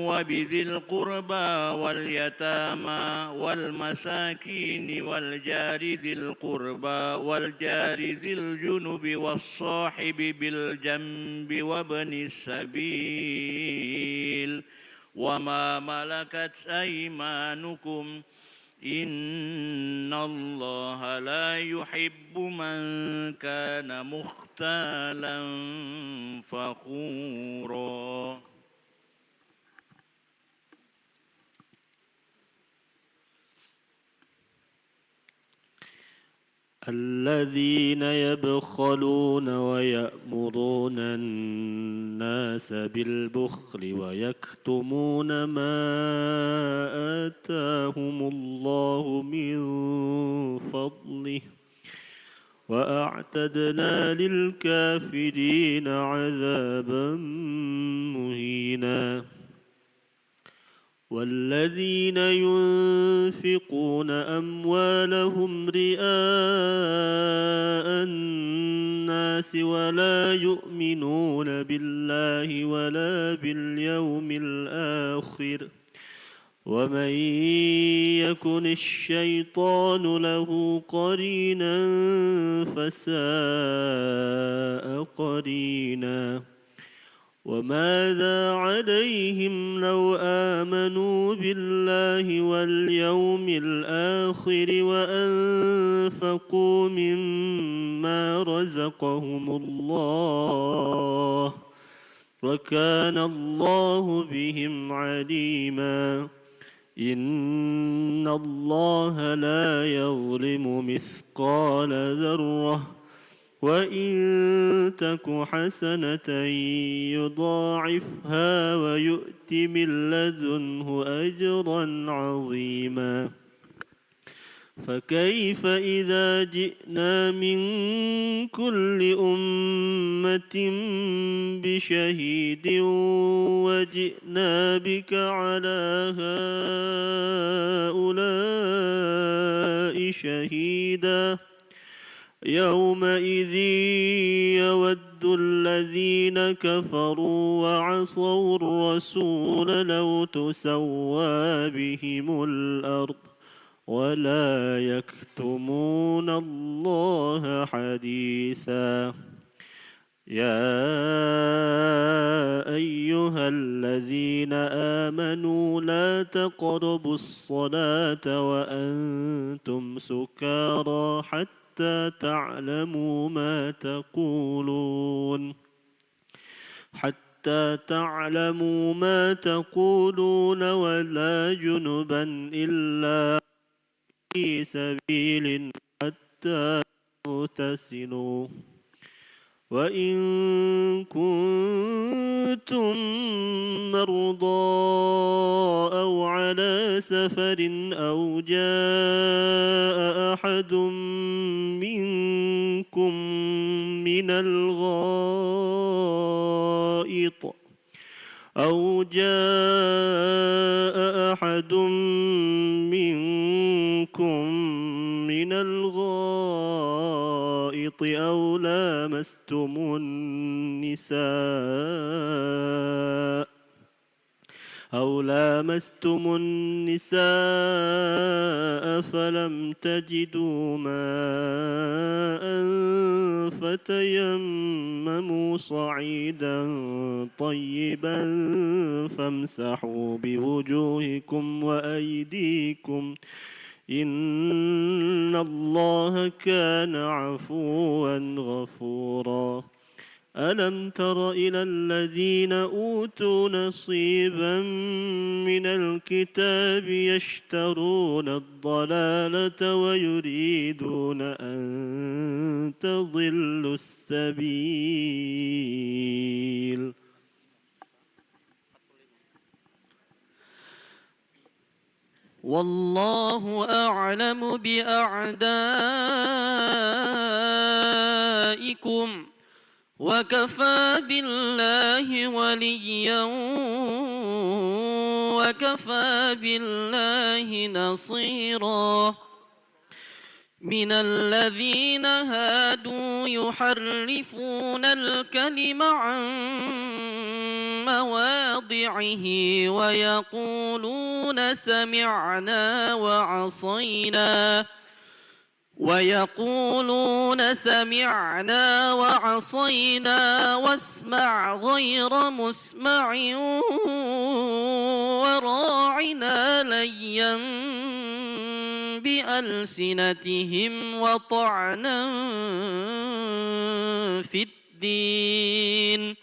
[SPEAKER 12] وبذي القربى واليتامى والمساكين والجار ذي القربى والجار ذي الجنب والصاحب بالجنب وابن السبيل وما ملكت أيمانكم إن الله لا يحب من كان مختالا فخورا
[SPEAKER 7] الذين يبخلون ويأمرون الناس بالبخل ويكتمون ما آتاهم الله من فضله وأعتدنا للكافرين عذابا مهينا والذين ينفقون أموالهم رئاء الناس ولا يؤمنون بالله ولا باليوم الآخر ومن يكن الشيطان له قرينا فساء قرينا وماذا عليهم لو آمنوا بالله واليوم الآخر وأنفقوا مما رزقهم الله وكان الله بهم عليما إن الله لا يظلم مثقال ذرة وإن تك حسنة يضاعفها ويؤت من لدنه أجرا عظيما فكيف إذا جئنا من كل أمة بشهيد وجئنا بك على هؤلاء شهيدا يومئذ يود الذين كفروا وعصوا الرسول لو تسوى بهم الأرض ولا يكتمون الله حديثا يا أيها الذين آمنوا لا تقربوا الصلاة وأنتم سكارى حتى تعلموا ما تقولون ولا جنبا إلا في سبيل حتى تغتسلوا وإن كنتم مرضى أو على سفر أو جاء أحد منكم من الغائط أو لامستم النساء فلم تجدوا ماء فتيمموا صعيدا طيبا فامسحوا بوجوهكم وأيديكم إن الله كان عفوا غفورا ألم تر إلى الذين أوتوا نصيبا من الكتاب يشترون الضلالة ويريدون أن تضلوا السبيل
[SPEAKER 9] والله أعلم بأعدائكم وكفى بالله وليا وكفى بالله نصيرا من الذين هادوا يحرفون الكلم عن مواضعه ويقولون سمعنا وعصينا واسمع غير مسمع وراعنا ليا بألسنتهم وطعنا في الدين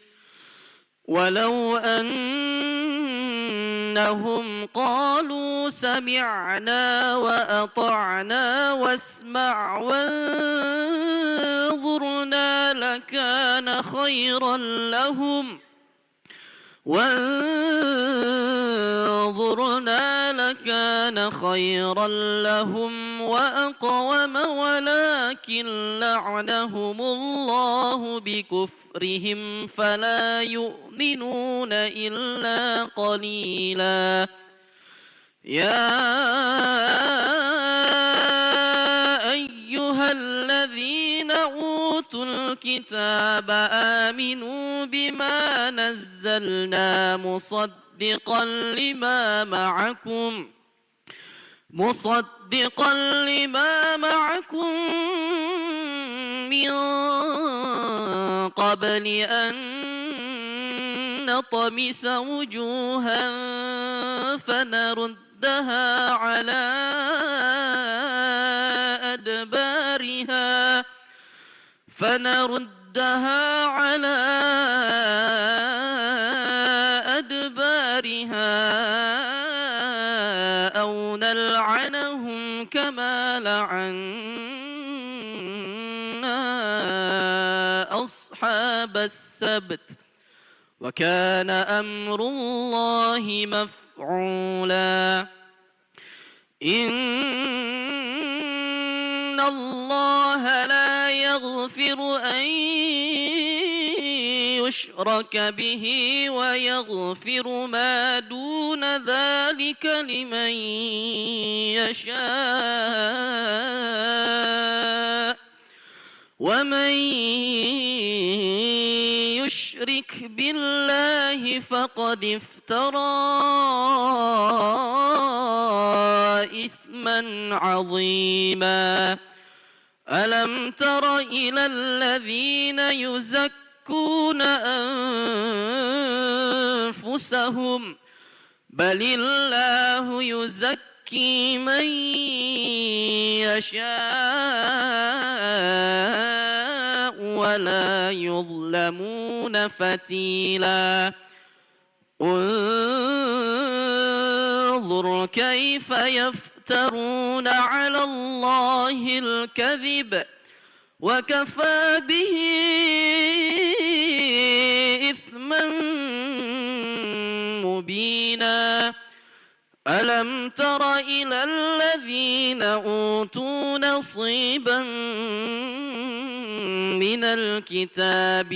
[SPEAKER 9] ولو أنهم قالوا سمعنا وأطعنا واسمع وانظرنا لكان خيرا لهم وأقوم ولكن لعنهم الله بكفرهم فلا يؤمنون إلا قليلا يا أيها الذين أوتوا الكتاب آمنوا بما نزلنا مصدقا لما معكم من قبل أن نطمس وجوها فنردها على أدبارها أو نلعنهم كما لعنا أصحاب السبت وكان أمر الله مفعولا إن إن الله لا يغفر أن يشرك به ويغفر ما دون ذلك لمن يشاء ومن يشرك بالله فقد افترى إثما عظيما ألم تر إلى الذين يزكون أنفسهم بل الله يزكي من يشاء ولا يظلمون فتيلا انظر كيف يفترون على الله الكذب وكفى به إثما مبينا ألم تر إلى الذين أوتوا نصيبا من الكتاب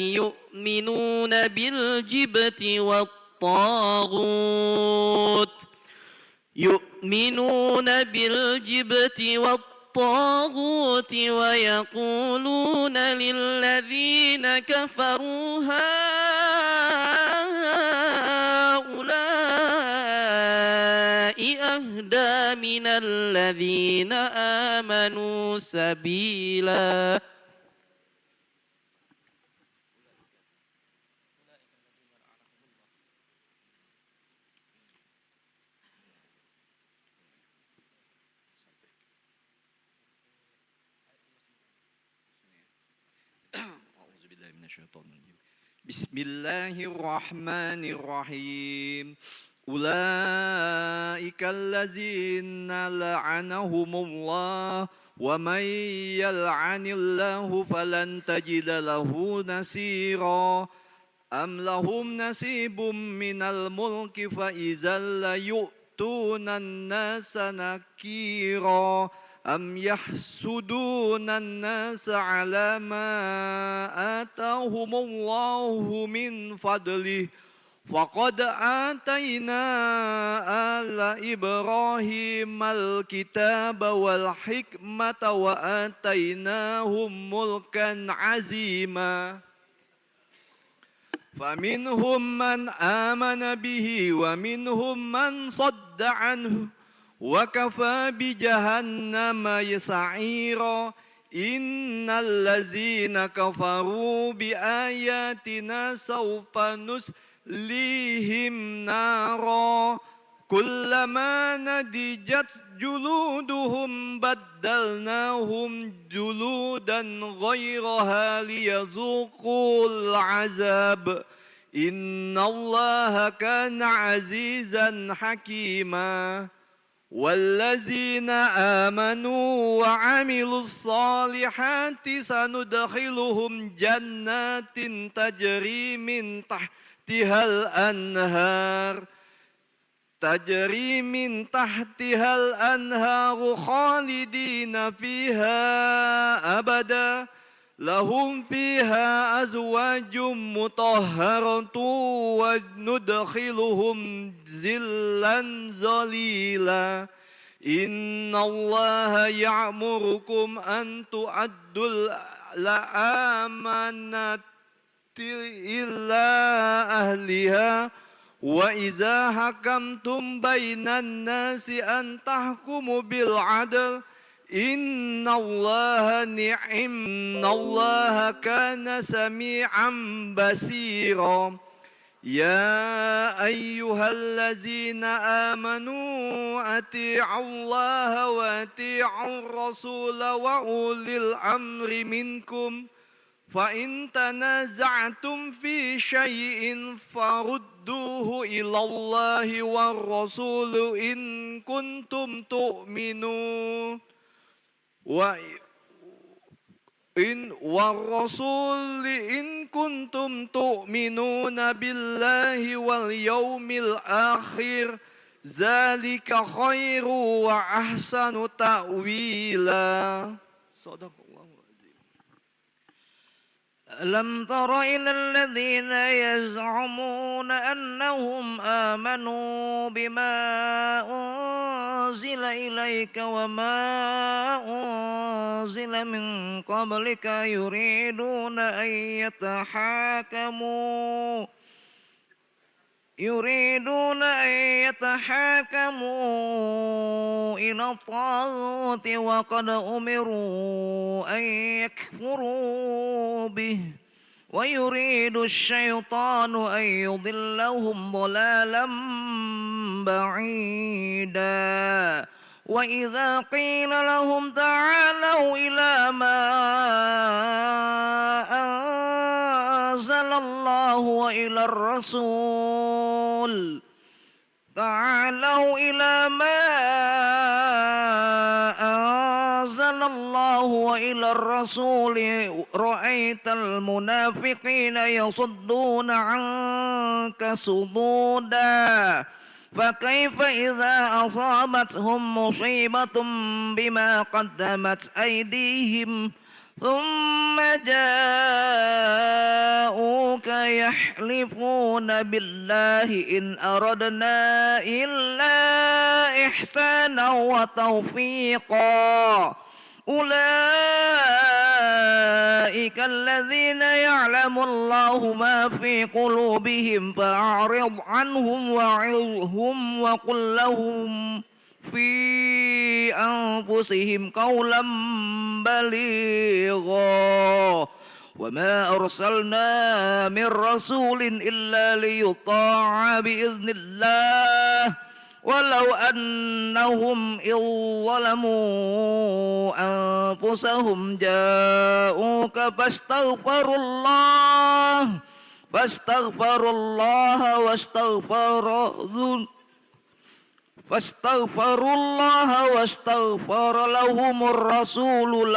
[SPEAKER 9] يؤمنون بالجبت والطاغوت ويقولون للذين كفروا هؤلاء أهدى من الذين آمنوا سبيلا
[SPEAKER 13] بسم الله الرحمن الرحيم أولئك الذين لعنهم الله ومن يلعن الله فلن تجد له نصيرا أم لهم نصيب من الملك فإذا ليؤتون الناس نكيرا أم يحسدون الناس على ما آتاهم الله من فضله فقد آتينا آل إبراهيم الكتاب والحكمة وآتيناهم ملكا عظيما فمنهم من آمن به ومنهم من صد عنه وكفى بجهنم سعيرا إن الذين كفروا بآياتنا سوف نصليهم نارا كلما نضجت جلودهم بدلناهم جلودا غيرها ليذوقوا العذاب إن الله كان عزيزا حكيما والذين آمنوا وعملوا الصالحات سندخلهم جنات تجري من تحتها الأنهار خالدين فيها أبدا لهم فيها أزواج مطهرة وندخلهم ظلا ظليلا إن الله يأمركم أن تؤدوا الأمانات إلى أهلها وإذا حكمتم بين الناس أن تحكموا بالعدل إن الله كان سميعا بصيرا يا أيها الذين آمنوا أطيعوا الله وأطيعوا الرسول وأولي الأمر منكم فإن تنازعتم في شيء فردوه إلى الله والرسول إن كنتم تؤمنون إن كنتم تؤمنون بالله واليوم الآخر ذلك خير وأحسن تأويلا Sadaqallahul azim.
[SPEAKER 9] ألم تر إلى الذين يزعمون أنهم آمنوا بما أنزل إليك وما أنزل من قبلك يريدون أن يتحاكموا إلى الطاغوت وقد أمروا أن يكفروا به ويريد الشيطان أن يضلهم ضلالا بعيدا وإذا قيل لهم تعالوا إلى ما أنزل الله وإلى الرسول رأيت المنافقين يصدون عنك صدودا فكيف إذا أصابتهم مصيبة بما قدمت أيديهم ثم جاءوك يحلفون بالله إن أردنا إلا إحسانا وتوفيقا أولئك الذين يعلم الله ما في قلوبهم فأعرض عنهم وعظهم وقل لهم في أنفسهم قولا بليغا وما أرسلنا من رسول إلا ليطاع بإذن الله ولو أنهم إذ ظلموا أنفسهم جاءوك فاستغفروا الله واستغفر لهم الرسول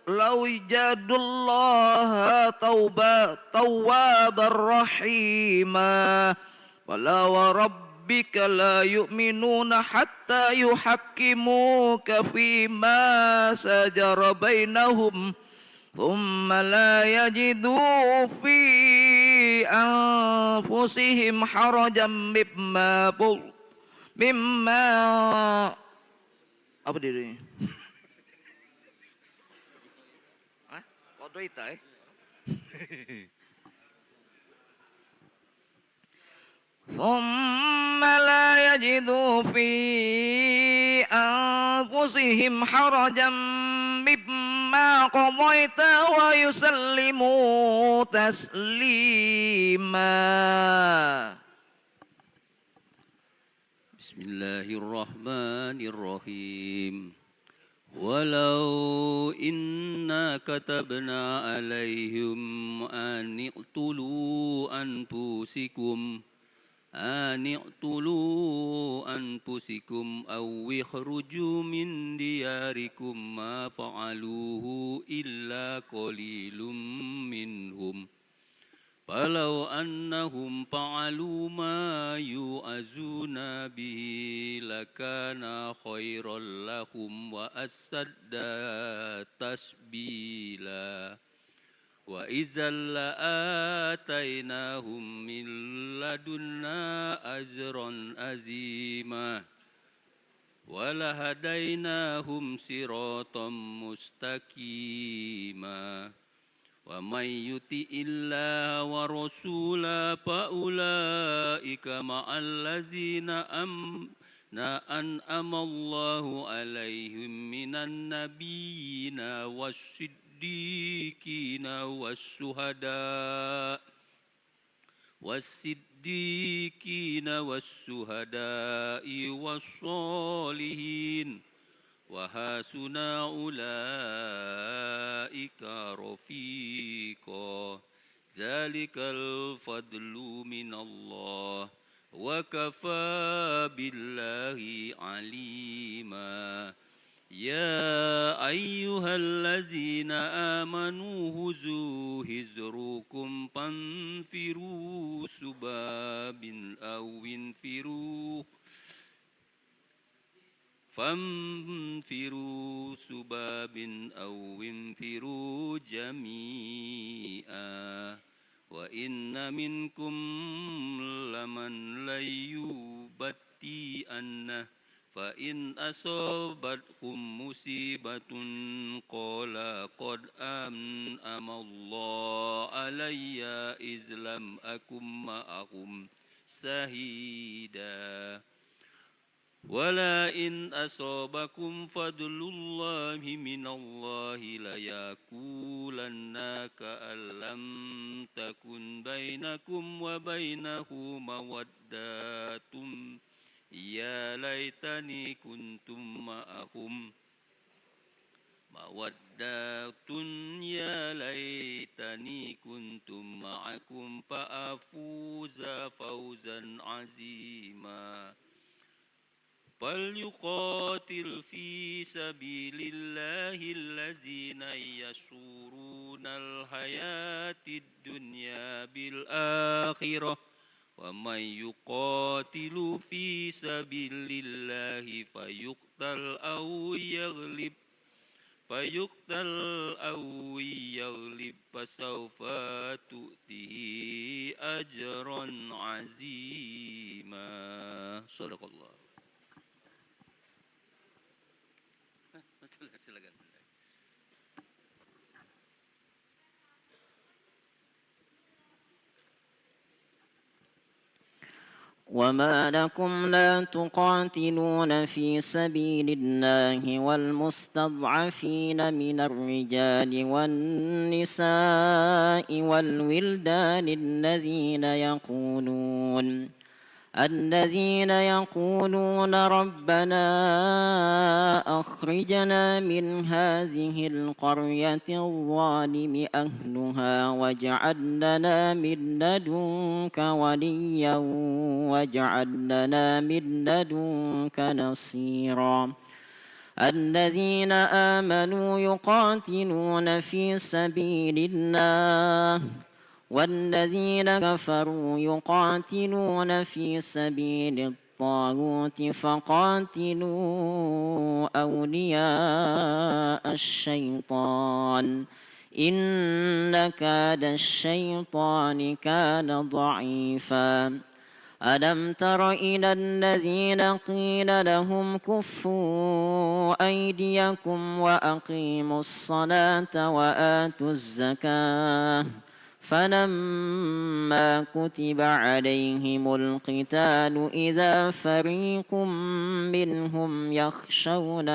[SPEAKER 9] لو يجد الله توابا رحيما ولا وربك لا يؤمنون حتى يحكموك فيما شجر بينهم ثم لا يجدوا في أنفسهم حرجا مما apa diri? Qadaita ثم لا يجدوا في أنفسهم حرجا مما قضيت ويسلموا تسليما.
[SPEAKER 14] بسم الله الرحمن الرحيم ولو إنا كتبنا عليهم أن اقتلوا أنفسكم أو اخرجوا من دياركم ما فعلوه إلا قليل منهم فلو أنهم فعلوا ما يوعظون به لكان خيرا لهم وأشد تثبيتا وإذا لآتيناهم من لدنا أجرا عظيما ولهديناهم صراطا مستقيما ومن يطع الله ورسوله فأولئك مع الذين أنعم الله عليهم من النبيين والصديقين والشهداء والصالحين وحسن أولئك رفيقا ذلك الفضل من الله وكفى بالله عليما يا أيها الذين آمنوا خذوا حذركم فانفروا ثبات أو فانفروا سباب أو انفروا جميعا وإن منكم لمن ليبطئن فإن أصابتكم مصيبة قال قد أنعم الله علي إذ لم أكن معهم شهيدا ولئن أصابكم فضل الله من الله ليقولن كأن لم تكن بينكم وبينه مودة يا ليتني كنت معهم يا ليتني كنت معكم فأفوز فوزا عظيما فليقاتل في سبيل الله الذين يشرون الحياة الدنيا بالآخرة ومن يقاتل في سبيل الله فيقتل أو يغلب فسوف تؤتيه أجرا عظيما صدق الله. Silakan.
[SPEAKER 9] وما لكم لا تقاتلون في سبيل الله والمستضعفين من الرجال والنساء والولدان الذين يقولون ربنا أخرجنا من هذه القرية الظالم أهلها واجعل لنا من لدنك وليا واجعل لنا من لدنك نصيرا الذين آمنوا يقاتلون في سبيل الله والذين كفروا يقاتلون في سبيل الطاغوت فقاتلوا أولياء الشيطان إن كيد الشيطان كان ضعيفا ألم تر إلى الذين قيل لهم كفوا أيديكم وأقيموا الصلاة وآتوا الزكاة فلما كتب عليهم القتال إذا فريق منهم يخشون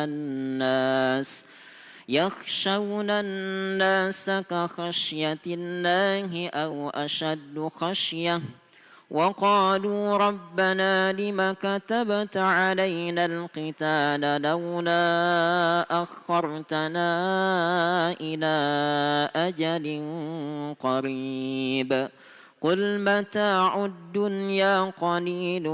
[SPEAKER 9] الناس كخشية الله أو أشد خشية وقالوا ربنا لم كتبت علينا القتال لولا أخرتنا إلى أجل قريب قل متاع الدنيا قليل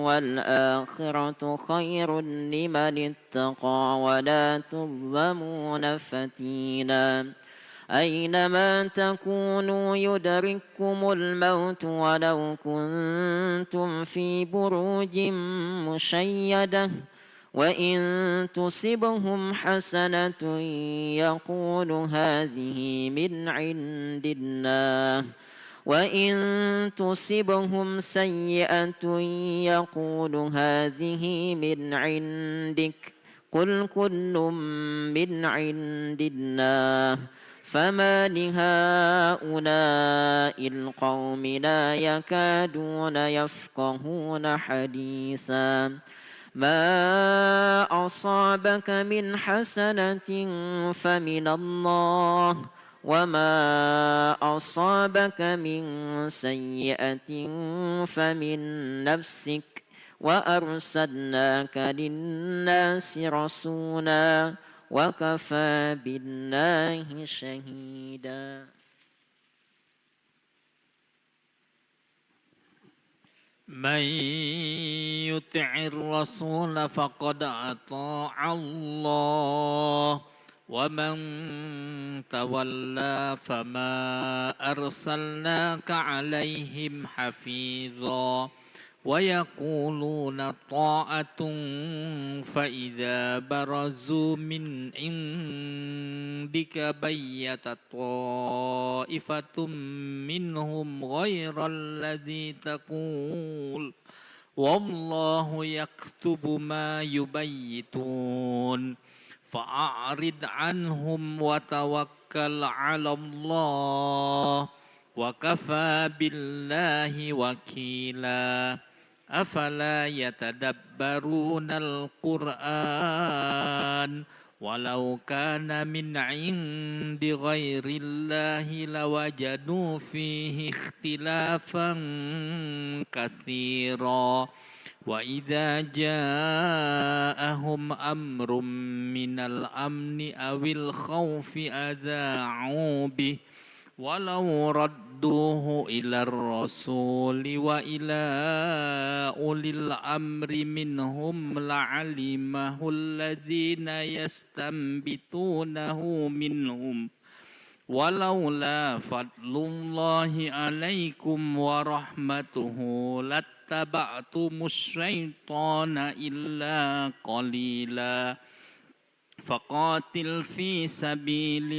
[SPEAKER 9] والآخرة خير لمن اتقى ولا تظلمون فتيلا أينما تكونوا يدرككم الموت ولو كنتم في بروج مشيدة وإن تصبهم حسنة يقول هذه من عند الله وإن تصبهم سيئة يقول هذه من عندك قل كل من عند الله فما لهؤلاء القوم لا يكادون يفقهون حديثا ما أصابك من حسنة فمن الله وما أصابك من سيئة فمن نفسك وأرسلناك للناس رسولا وكفى بالله شهيدا
[SPEAKER 6] من يطع الرسول فقد أطاع الله ومن تولى فما أرسلناك عليهم حفيظا ويقولون طاعة فإذا برزوا من عندك بيت طائفة منهم غير الذي تقول والله يكتب ما يبيتون فأعرض عنهم وتوكل على الله وكفى بالله وكيلا أفلا يتدبرون القرآن ولو كان من عند غير الله لوجدوا فيه اختلافا كثيرا وإذا جاءهم أمر من الأمن أو الخوف أذاعوا به ولو ردوه إلى الرسول وإلى أولي الأمر منهم لعلمه الذين يستنبطونه منهم ولولا فضل الله عليكم ورحمته لاتبعتم الشيطان إلا قليلا فقاتل في سبيل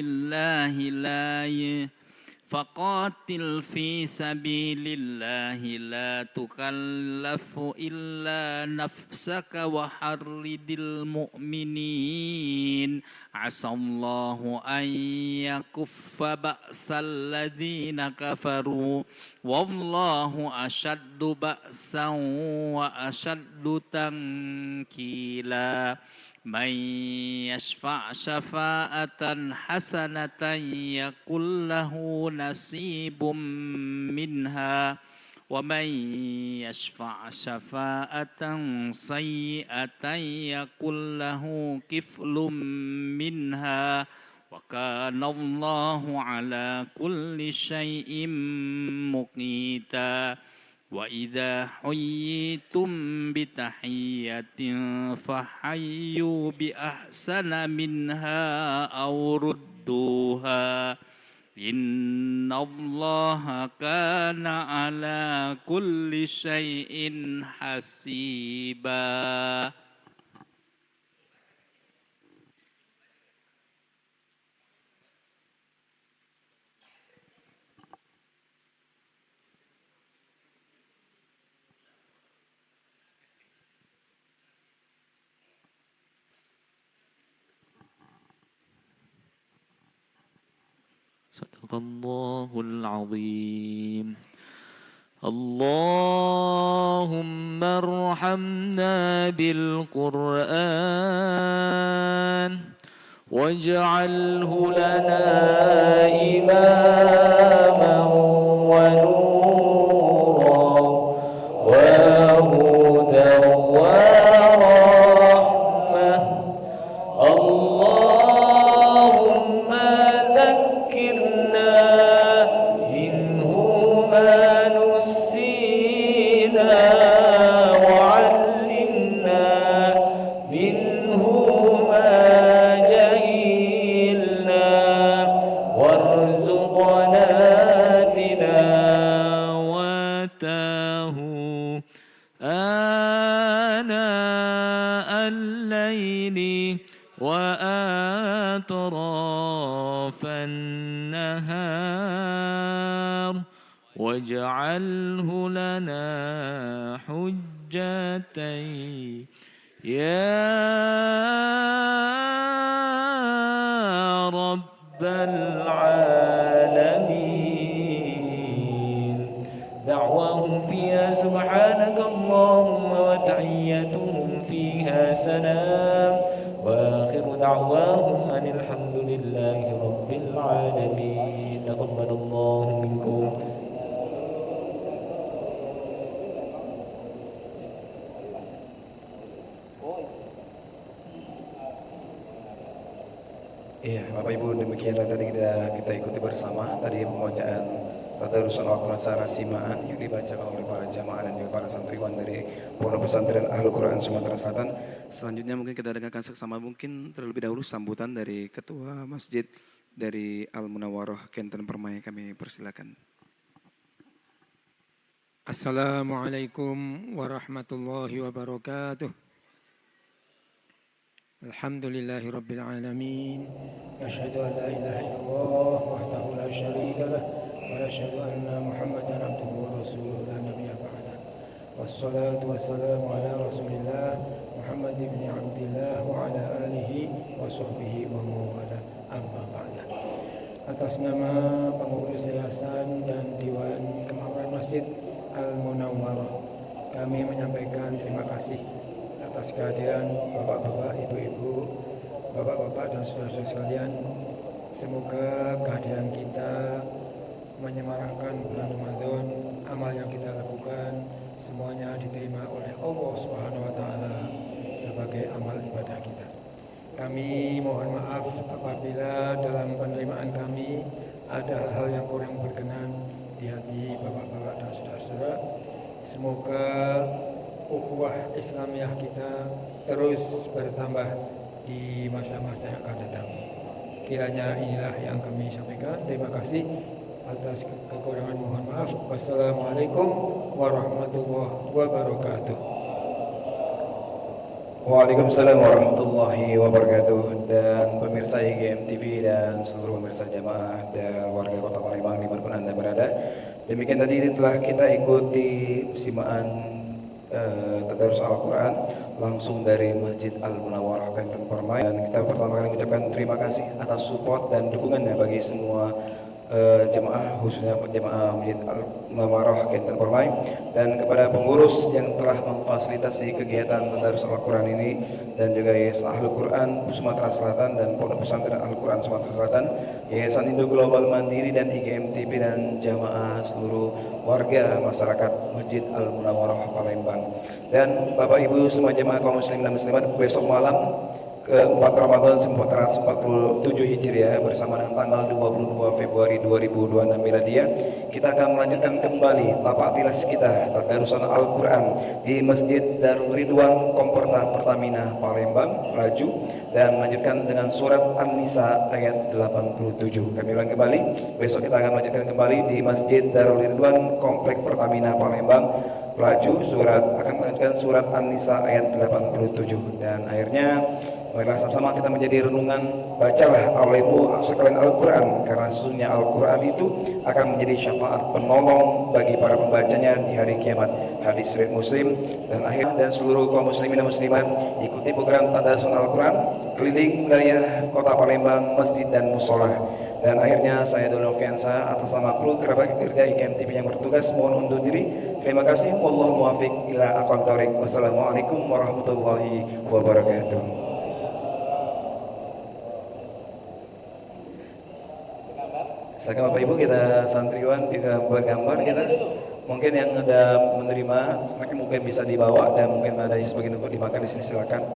[SPEAKER 6] الله لا تكلف إلا نفسك وحرد المؤمنين عسى الله أن يكف بأس الذين كفروا والله أشد بأسا وأشد تنكيلا من يشفع شفاعة حسنة يكن له نصيب منها ومن يشفع شفاعة سيئة يكن له كفل منها وكان الله على كل شيء مقيتا وإذا حييتم بتحية فحيوا بأحسن منها أو ردوها إن الله كان على كل شيء حسيبا. صدق الله العظيم. اللهم ارحمنا بالقرآن واجعله لنا إماما ونورا وهدى ورحمة. اللهم ذكرنا منه ما نسينا وعلمنا منه ما جهلنا وارزقنا تلاوته آناء الليل وأطراف النهار واجعله لنا حجتين يا رب العالمين. دعواهم فيها سبحانك اللهم وتحيتهم فيها سلام وآخر دعواهم أن الحمد لله رب العالمين. تقبل الله منكم.
[SPEAKER 1] Iya, Bapak Ibu, demikianlah tadi kita ikuti bersama tadi pembacaan Tadarusan Al-Quran secara simaan yang dibacakan oleh para jamaah dan juga para santriwan dari Pondok Pesantren Ahlul Quran Sumatera Selatan. Selanjutnya mungkin kita dengarkan seksama mungkin terlebih dahulu sambutan dari Ketua Masjid dari Al Munawwaroh Kenten Permai, kami persilakan.
[SPEAKER 2] Assalamualaikum warahmatullahi wabarakatuh. Alhamdulillahi rabbil alamin. Asyhadu an la ilaha illallah wahdahu la syarika lah wa asyhadu anna Muhammadan abduhu wa rasuluhu la nabiyya ba'dah. Wassalatu wassalamu ala Rasulillah Muhammad ibn Abdillah wa ala alihi wa sahbihi wa mawala amma ba'dah. Atas nama pengurus yayasan dan Dewan Kemakmuran Masjid Al-Munawwarah, kami menyampaikan terima kasih atas kehadiran bapak-bapak, ibu-ibu, bapak-bapak dan saudara-saudara sekalian. Semoga kehadiran kita menyemarakkan bulan Ramadan, amal yang kita lakukan semuanya diterima oleh Allah Subhanahu wa taala sebagai amal ibadah kita. Kami mohon maaf apabila dalam penerimaan kami ada hal-hal yang kurang berkenan di hati bapak-bapak dan saudara-saudara. Semoga ukhuwah Islamiyah kita terus bertambah di masa-masa yang akan datang. Kiranya inilah yang kami sampaikan. Terima kasih atas kekurangan, mohon maaf. Wassalamualaikum warahmatullahi wabarakatuh.
[SPEAKER 1] Waalaikumsalam warahmatullahi wabarakatuh. Dan pemirsa IGM TV dan seluruh pemirsa jamaah dan warga Kota Palembang dimanapun Anda berada, demikian tadi telah kita ikuti simaan tadarus Al-Quran langsung dari Masjid Al-Munawwarah Kenten Permai. Dan kita pertama kali mengucapkan terima kasih atas support dan dukungannya bagi semua jemaah, khususnya jemaah Masjid Al-Munawwarah Kenten Permai, dan kepada pengurus yang telah memfasilitasi kegiatan tadarus Al-Quran ini, dan juga Yayasan Ahlul Quran Sumatera Selatan dan Pondok Pesantren Al-Quran Sumatera Selatan, Yayasan Indo Global Mandiri dan IGM TV, dan jamaah seluruh warga masyarakat Masjid Al-Munawwarah Palembang. Dan Bapak Ibu semua jemaah kaum muslimin dan muslimat, besok malam ke-4 Ramadan 1447 Hijriah bersama dengan tanggal 22 Februari 2026 Miladiah, kita akan melanjutkan kembali tapak tilas kita tadarusan Al-Quran di Masjid Darul Ridwan Komporta Pertamina Palembang Laju, dan melanjutkan dengan surat An-Nisa ayat 87. Kami ulang kembali, besok kita akan melanjutkan kembali di Masjid Darul Ridwan Komplek Pertamina Palembang Laju, akan melanjutkan surat An-Nisa ayat 87. Dan akhirnya marilah sama-sama kita menjadi renungan, bacalah olehmu sekalian Al-Quran, karena sesungguhnya Al-Quran itu akan menjadi syafaat penolong bagi para pembacanya di hari kiamat. Hadis riwayat Muslim. Dan akhir dan seluruh kaum muslimin dan muslimat, ikuti program tadarusan Al-Quran keliling wilayah Kota Palembang, masjid dan musola. Dan akhirnya saya Dono Fiansa atas nama kru kerabat kerja IGM TV yang bertugas mohon undur diri. Terima kasih. Wallahu muwaffiq ila aqwamit thoriq. Wassalamualaikum warahmatullahi wabarakatuh. Silakan Bapak Ibu, kita santriwan juga bergambar kita. Mungkin yang ada menerima, mungkin bisa dibawa, dan mungkin ada sebagian untuk dimakan di sini, silakan.